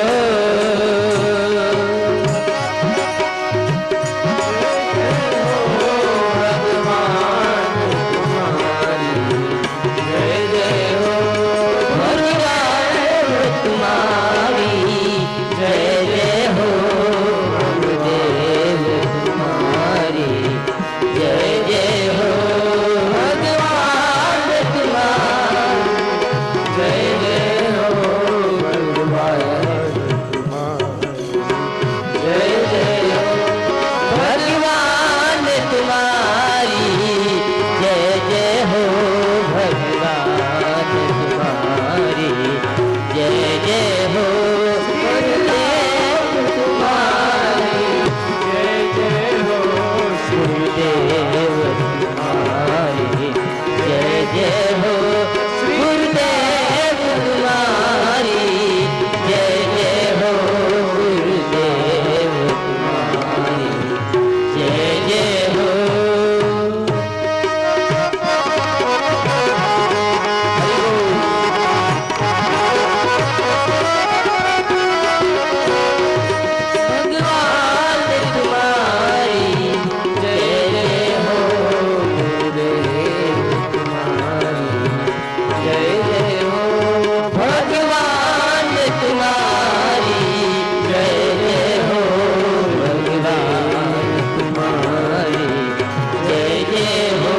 S2: भगवान तुम्हारी जय जय हो, गुरुदेव तुम्हारी जय जय हो, गुरुदेव तुम्हारी जय जय हो, भगवान तुम्हारी जय जय हो, भगवान तुम्हारी जय जय हो, भगवान तुम्हारी जय जय हो, भगवान तुम्हारी जय जय हो, गुरुदेव तुम्हारी
S1: जय जय हो,
S2: गुरुदेव तुम्हारी जय जय हो, गुरुदेव तुम्हारी जय जय हो, गुरुदेव तुम्हारी जय जय हो, भगवान तुम्हारी जय जय हो, गुरुदेव तुम्हारी जय जय हो, भगवान तुम्हारी जय जय हो, भगवान तुम्हारी जय जय हो,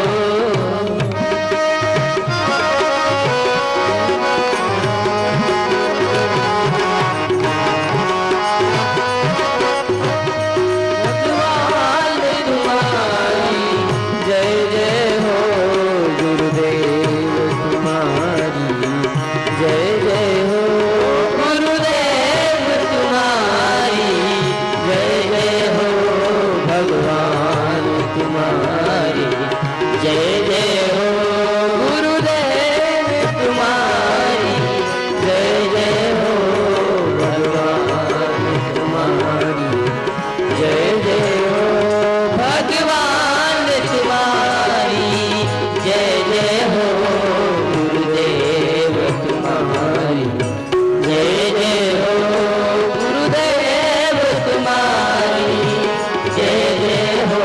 S2: भगवान तुम्हारी जय जय हो, गुरुदेव तुम्हारी जय जय हो, गुरुदेव तुम्हारी जय जय हो, भगवान तुम्हारी जय जय हो, गुरुदेव तुम्हारी जय जय हो, भगवान तुम्हारी जय जय हो, भगवान तुम्हारी जय जय हो, गुरुदेव तुम्हारी जय जय हो, गुरुदेव तुम्हारी जय जय हो,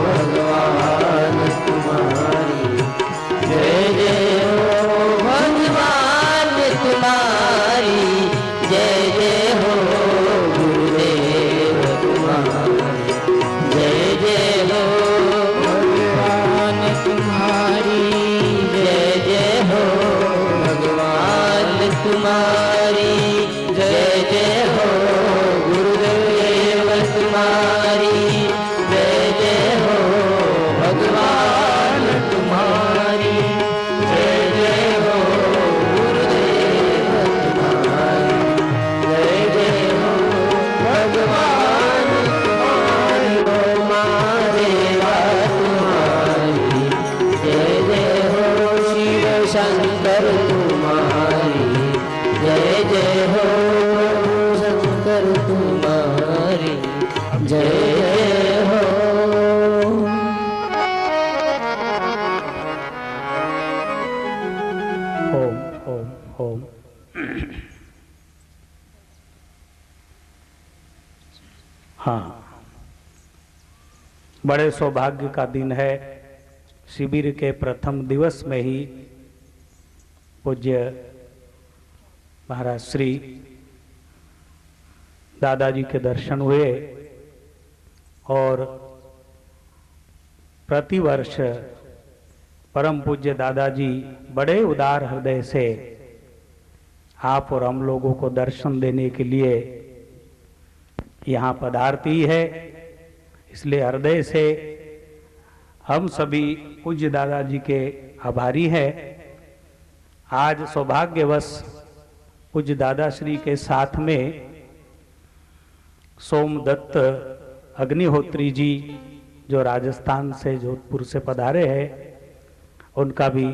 S2: भगवान तुम्हारी जय जय हो, भगवान तुम्हारी जय जय हो, गुरुदेव तुम्हारी जय जय हो, भगवान तुम्हारी जय जय हो, भगवान तुम्हारी जय जय हो, गुरुदेव तुम्हारी जय जय हो, भगवान तुम्हारी जय जय हो, गुरुदेव तुम्हारी जय जय हो, भगवान तुम्हारी महादेवा तुम्हारी जय जय हो, शिव शंकर तुम्हारी जय जय हो, शंकर तुम्हारी जय जय हो।
S1: हाँ, बड़े सौभाग्य का दिन है। शिविर के प्रथम दिवस में ही पूज्य महाराज श्री दादाजी के दर्शन हुए और प्रतिवर्ष परम पूज्य दादाजी बड़े उदार हृदय से आप और हम लोगों को दर्शन देने के लिए यहाँ पधारती है। इसलिए हृदय से हम सभी पूज्य दादाजी के आभारी हैं। आज सौभाग्यवश पूज्य दादाश्री के साथ में सोमदत्त अग्निहोत्री जी जो राजस्थान से जोधपुर से पधारे हैं, उनका भी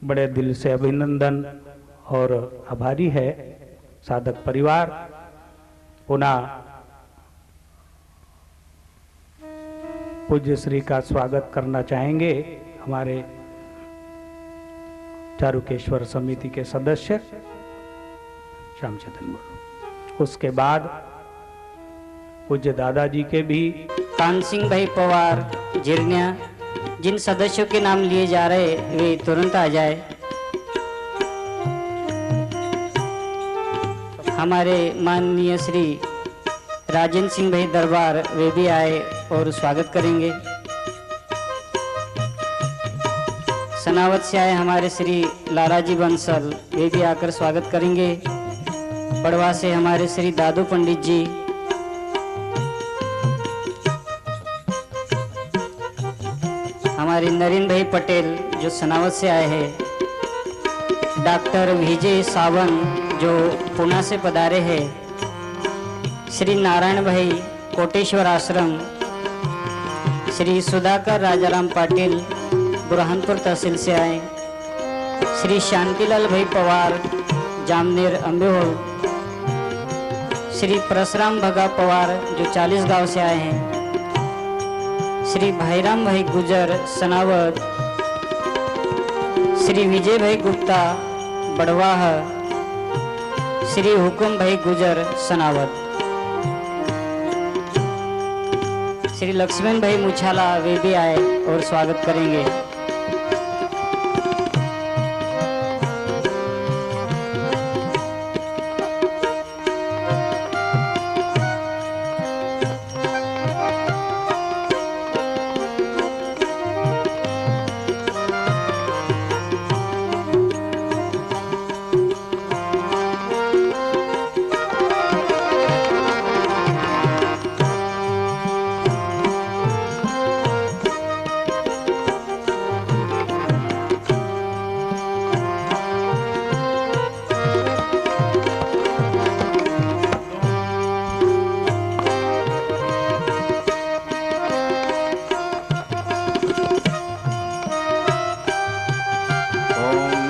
S1: बड़े दिल से अभिनंदन और आभारी है। साधक परिवार पुनः पूज्य श्री का स्वागत करना चाहेंगे। हमारे चारुकेश्वर समिति के सदस्य श्याम चंदन गुरु, उसके बाद पूज्य दादाजी के भी
S3: कान सिंह भाई पवार जिरनिया, जिन सदस्यों के नाम लिए जा रहे वे तुरंत आ जाए। हमारे माननीय श्री राजेंद्र सिंह भाई दरबार वे भी आए और स्वागत करेंगे। सनावत से आए हमारे श्री लालाजी बंसल वे भी आकर स्वागत करेंगे। बड़वा से हमारे श्री दादू पंडित जी, हमारे नरेंद्र भाई पटेल जो सनावत से आए हैं, डॉक्टर विजय सावंत जो पुणे से पधारे हैं, श्री नारायण भाई कोटेश्वर आश्रम, श्री सुधाकर राजाराम पाटिल बुरहानपुर तहसील से आए, श्री शांतिलाल भाई पवार जामनेर अम्बेहोल, श्री परशुराम भगा पवार जो 40 गांव से आए हैं, श्री भाईराम भाई गुजर सनावत, श्री विजय भाई गुप्ता बड़वाह, श्री हुकुम भाई गुजर सनावत, श्री लक्ष्मण भाई मुछाला वे भी आए और स्वागत करेंगे।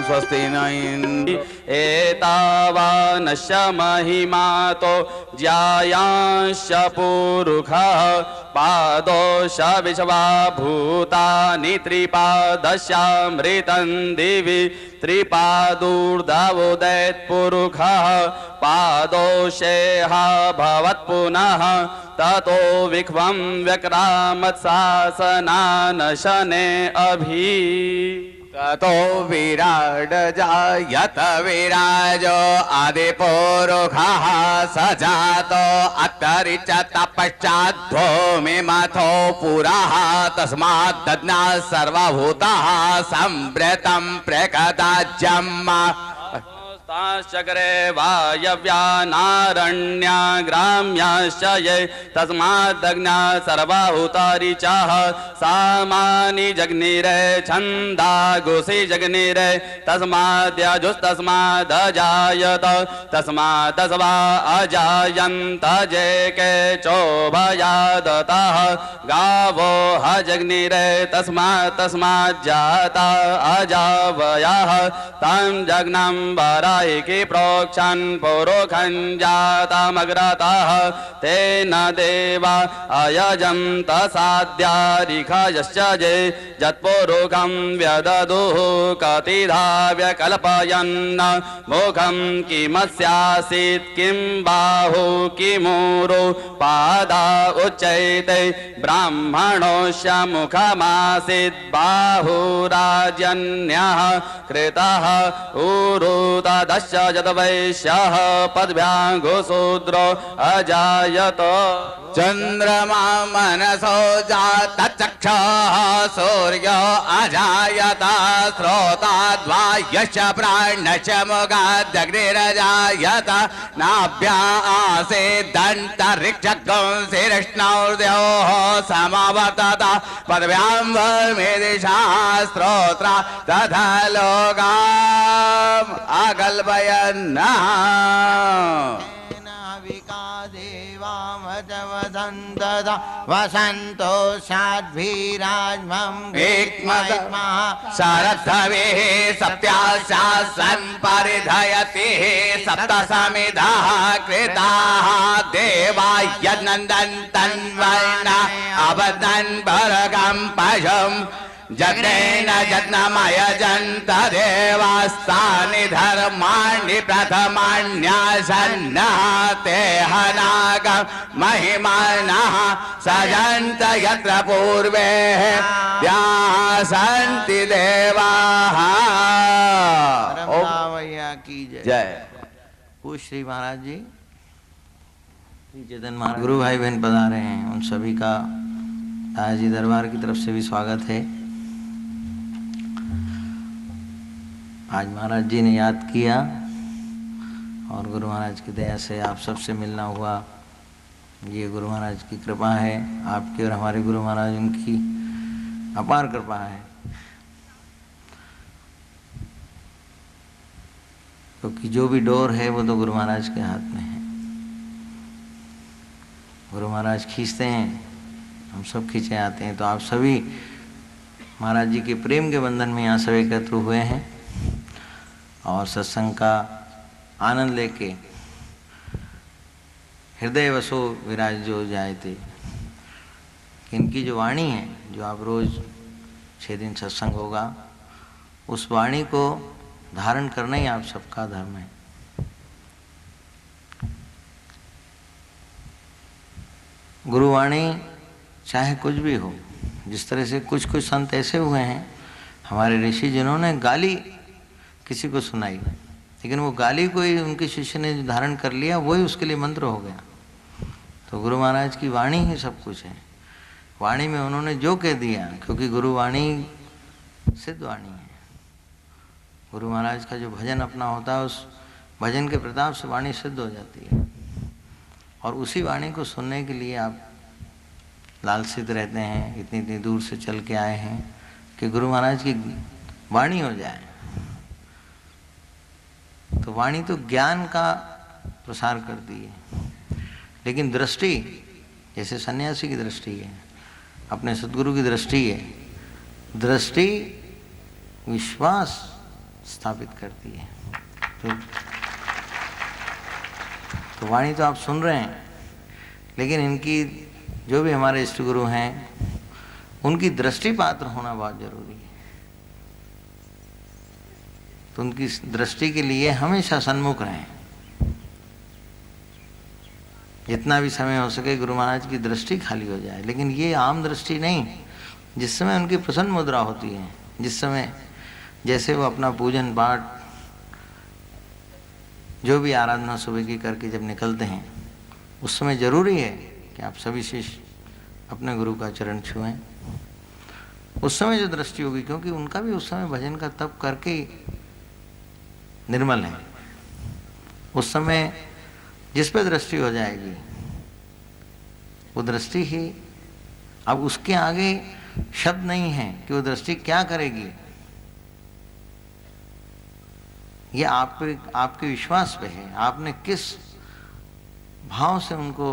S4: स्वस्ति न एतावानश्च महिमातो ज्यायांश्च पुरुषः पादोश विश्वा भूतानि त्रिपादस्यामृतं दिवि त्रिपादूर्ध्वोदयत्पुरुषः पादोषेह भवत्पुनः ततो विश्वं व्यक्रामत्शासनानशने अभि
S5: ततो विराड जायत विराजो आदिपुरुषः स जातो अतरिचत पश्चाद्भूमिमथो पुरः तस्मात् दद्यात् सर्वभूतः संवृतं प्रकदाज्यम्
S4: चक्रे वायव्या नारण्या ग्राम्याश्च ये तस्मादग्न्या सर्वाहुतारि चाह सामानि जग्निरे छन्दागुषि जग्निरे तस्माद्यजुस्तस्मादजायत तस्मादस्वा अजायन्त जे के चोभयादतः गावो ह जग्निरे तस्मात् जाता अजावयाः तं जग्नं वराय इति प्रोक्षन् पुरुखं जातमग्रतः तेन देवा अयजन्त साध्यारिखयश्च जे यत्पुरुखं व्यददुः कतिधा व्यकल्पयन् मुखं किमस्यासीत् किं बाहु किमूरो पादा उच्चैते ब्राह्मणोऽस्य मुखमासीत् बाहुराजन्यः कृतः ऊरुतदश्च यद्वैश्यः पद्भ्याङ्गुशूद्रो अजायत
S5: चंद्रमा मनसो जातचक्षः सूर्यो अजायत श्रोताद्वायश्च प्राणश्च मुखादग्निरजायत नाभ्या आसीदन्तरिक्षगं शीर्ष्णोर्द्योः समवर्तत पदव्यां वर्मेदिशा स्त्रोत्रा तथा लोकाम् अकल्पयन्नः
S2: वसंतो साध्वीराजमं
S5: शरद्धवेः सप्त्याशासन् परिधयति सप्तसमिधः कृताः देवा यज्ञन्दन्तन्वर्ण अवदन् भरगं पशुम् जग्नेन यज्ञमयजन्त देवास्तानि धर्माणि प्रथमान्यासन्नः ते हनागं महिमानः सजन्त यत्र पूर्वे सन्ति देवाः।
S2: भैया की
S5: जय।
S2: पूछ श्री महाराज जी, चेतन महाराज, गुरु भाई बहन पधारे हैं, उन सभी का दादाजी दरबार की तरफ से भी स्वागत है। आज महाराज जी ने याद किया और गुरु महाराज की दया से आप सबसे मिलना हुआ, ये गुरु महाराज की कृपा है। आपकी और हमारे गुरु महाराज उनकी अपार कृपा है, क्योंकि जो भी डोर है वो तो गुरु महाराज के हाथ में है। गुरु महाराज खींचते हैं, हम सब खींचे आते हैं। तो आप सभी महाराज जी के प्रेम के बंधन में यहाँ सब एकत्र हुए हैं और सत्संग का आनंद लेके हृदय वसो विराज जो जाए थे। इनकी जो वाणी है, जो आप रोज 6 दिन सत्संग होगा, उस वाणी को धारण करना ही आप सबका धर्म है। गुरुवाणी चाहे कुछ भी हो, जिस तरह से कुछ कुछ संत ऐसे हुए हैं हमारे ऋषि जिन्होंने गाली किसी को सुनाई, लेकिन वो गाली को ही उनके शिष्य ने धारण कर लिया, वही उसके लिए मंत्र हो गया। तो गुरु महाराज की वाणी ही सब कुछ है। वाणी में उन्होंने जो कह दिया, क्योंकि गुरु वाणी सिद्ध वाणी है। गुरु महाराज का जो भजन अपना होता है, उस भजन के प्रताप से वाणी सिद्ध हो जाती है। और उसी वाणी को सुनने के लिए आप लालसित रहते हैं, इतनी इतनी दूर से चल के आए हैं कि गुरु महाराज की वाणी हो जाए। तो वाणी तो ज्ञान का प्रसार करती है, लेकिन दृष्टि जैसे सन्यासी की दृष्टि है, अपने सद्गुरु की दृष्टि है, दृष्टि विश्वास स्थापित करती है। तो वाणी तो आप सुन रहे हैं, लेकिन इनकी जो भी हमारे इष्ट गुरु हैं, उनकी दृष्टि पात्र होना बहुत जरूरी है। तो उनकी दृष्टि के लिए हमेशा सन्मुख रहें। जितना भी समय हो सके गुरु महाराज की दृष्टि खाली हो जाए, लेकिन ये आम दृष्टि नहीं। जिस समय उनकी प्रसन्न मुद्रा होती है, जिस समय जैसे वो अपना पूजन पाठ जो भी आराधना सुबह की करके जब निकलते हैं, उस समय जरूरी है कि आप सभी शिष्य अपने गुरु का चरण छुएं। उस समय जो दृष्टि होगी, क्योंकि उनका भी उस समय भजन का तप करके निर्मल है, उस समय जिस पे दृष्टि हो जाएगी वो दृष्टि ही, अब उसके आगे शब्द नहीं है कि वो दृष्टि क्या करेगी। ये आपके विश्वास पे है, आपने किस भाव से उनको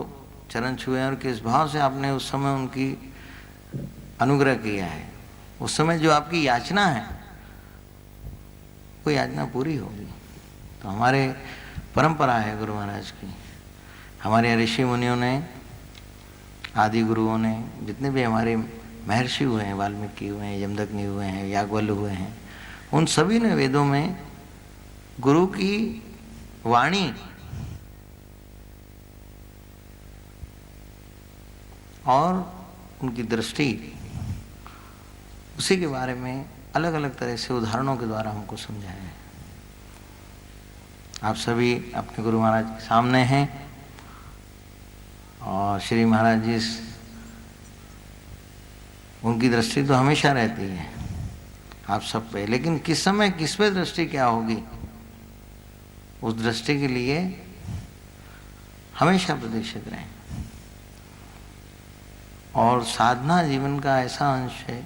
S2: चरण छुए और किस भाव से आपने उस समय उनकी अनुग्रह किया है। उस समय जो आपकी याचना है वो याचना पूरी होगी। तो हमारे परंपरा है गुरु महाराज की। हमारे ऋषि मुनियों ने, आदि गुरुओं ने, जितने भी हमारे महर्षि हुए हैं, वाल्मीकि हुए हैं, यमदग्नि हुए हैं, याज्ञवल्क्य हुए हैं, उन सभी ने वेदों में गुरु की वाणी और उनकी दृष्टि, उसी के बारे में अलग अलग तरह से उदाहरणों के द्वारा हमको समझाया है। आप सभी अपने गुरु महाराज के सामने हैं और श्री महाराज जी, उनकी दृष्टि तो हमेशा रहती है आप सब पे, लेकिन किस समय किस पे दृष्टि क्या होगी, उस दृष्टि के लिए हमेशा प्रतीक्षित रहें। और साधना जीवन का ऐसा अंश है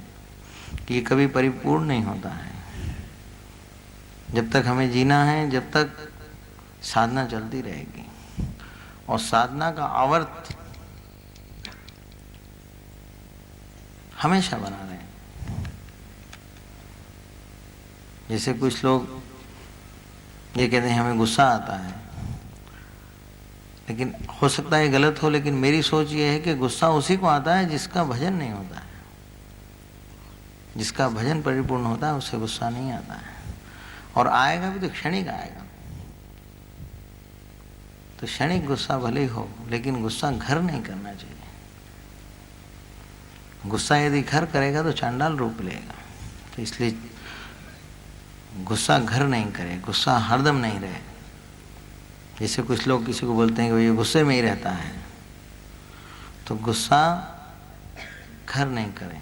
S2: कि ये कभी परिपूर्ण नहीं होता है। जब तक हमें जीना है, जब तक साधना चलती रहेगी। और साधना का आवर्त हमेशा बना रहे। जैसे कुछ लोग ये कहते हैं हमें गुस्सा आता है, लेकिन हो सकता है गलत हो, लेकिन मेरी सोच ये है कि गुस्सा उसी को आता है जिसका भजन नहीं होता है। जिसका भजन परिपूर्ण होता है उससे गुस्सा नहीं आता है, और आएगा भी तो क्षणिक आएगा। तो क्षणिक गुस्सा भले ही हो, लेकिन गुस्सा घर नहीं करना चाहिए। गुस्सा यदि घर करेगा तो चांडाल रूप लेगा। तो इसलिए गुस्सा घर नहीं करे, गुस्सा हरदम नहीं रहे। जैसे कुछ लोग किसी को बोलते हैं कि ये गुस्से में ही रहता है, तो गुस्सा घर नहीं करें।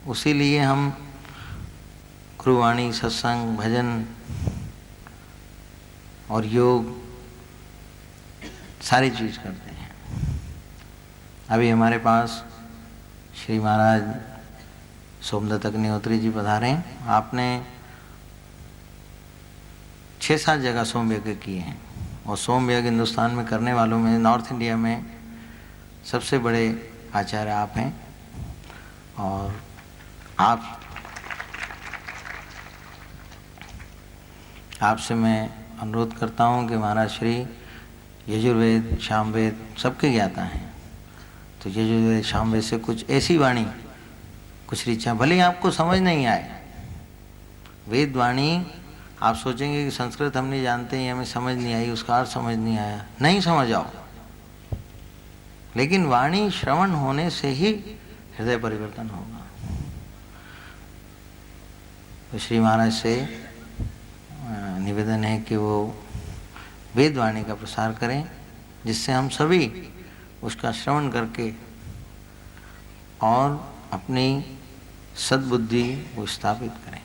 S2: उसी लिए हम गुरुवाणी, सत्संग, भजन और योग सारी चीज करते हैं। अभी हमारे पास श्री महाराज सोमदत्त अग्निहोत्री जी पधारे। आपने 6-7 जगह सोम यज्ञ किए हैं, और सोम यज्ञ हिंदुस्तान में करने वालों में, नॉर्थ इंडिया में सबसे बड़े आचार्य आप हैं। और आपसे मैं अनुरोध करता हूं कि महाराज श्री यजुर्वेद, सामवेद सबके ज्ञाता हैं। तो यजुर्वेद, सामवेद से कुछ ऐसी वाणी, कुछ ऋचा, भले ही आपको समझ नहीं आए। वेद वाणी आप सोचेंगे कि संस्कृत हम नहीं जानते हैं, हमें समझ नहीं आई, उसका अर्थ समझ नहीं आया, नहीं समझ आओ, लेकिन वाणी श्रवण होने से ही हृदय परिवर्तन होगा। तो श्री महाराज से निवेदन है कि वो वेद वाणी का प्रसार करें, जिससे हम सभी उसका श्रवण करके और अपनी सद्बुद्धि को स्थापित करें।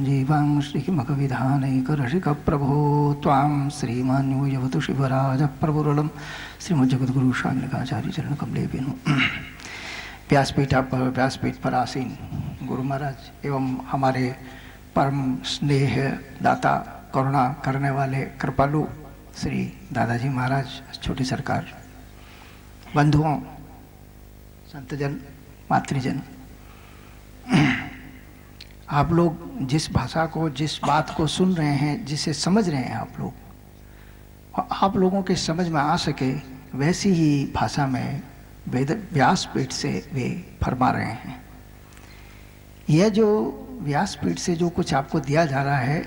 S6: जीवां श्रीमकविधानैकरसिकप्रभो त्वां श्रीमान्योयवतु शिवराजप्रभुरलं श्रीमज्जगद्गुरु शान्तिकाचार्य चरण कमलेभ्यो नमः। व्यासपीठ पर आसीन गुरु महाराज एवं हमारे परम स्नेह दाता, करुणा करने वाले कृपालु श्री दादाजी महाराज, छोटी सरकार, बंधुओं, संतजन, मातृजन, आप लोग जिस भाषा को, जिस बात को सुन रहे हैं, जिसे समझ रहे हैं आप लोगों के समझ में आ सके, वैसी ही भाषा में वेद व्यासपीठ से वे फरमा रहे हैं। यह जो व्यासपीठ से जो कुछ आपको दिया जा रहा है,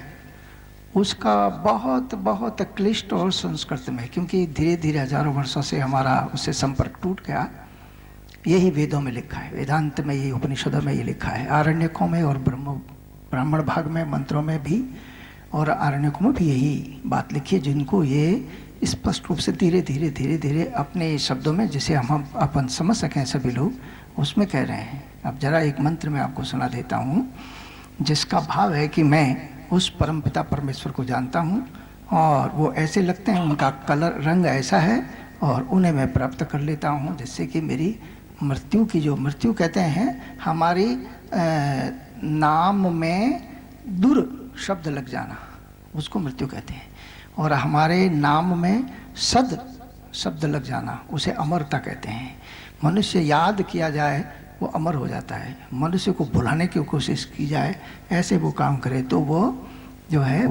S6: उसका बहुत बहुत क्लिष्ट और संस्कृत में, क्योंकि धीरे धीरे हजारों वर्षों से हमारा उससे संपर्क टूट गया। यही वेदों में लिखा है, वेदांत में, यही उपनिषदों में ये लिखा है, आरण्यकों में और ब्राह्मण भाग में, मंत्रों में भी और आरण्यकों में भी यही बात लिखी है, जिनको ये स्पष्ट रूप से धीरे धीरे अपने शब्दों में, जिसे हम अपन समझ सकें सभी लोग, उसमें कह रहे हैं। अब जरा एक मंत्र में आपको सुना देता हूँ, जिसका भाव है कि मैं उस परमपिता परमेश्वर को जानता हूँ, और वो ऐसे लगते हैं, उनका कलर, रंग ऐसा है, और उन्हें मैं प्राप्त कर लेता हूँ, जिससे कि मेरी मृत्यु की, जो मृत्यु कहते हैं हमारी नाम में दुर शब्द लग जाना, उसको मृत्यु कहते हैं, और हमारे नाम में सद शब्द लग जाना, उसे अमरता कहते हैं। मनुष्य याद किया जाए वो अमर हो जाता है, मनुष्य को भुलाने की कोशिश की जाए, ऐसे वो काम करे तो वो जो है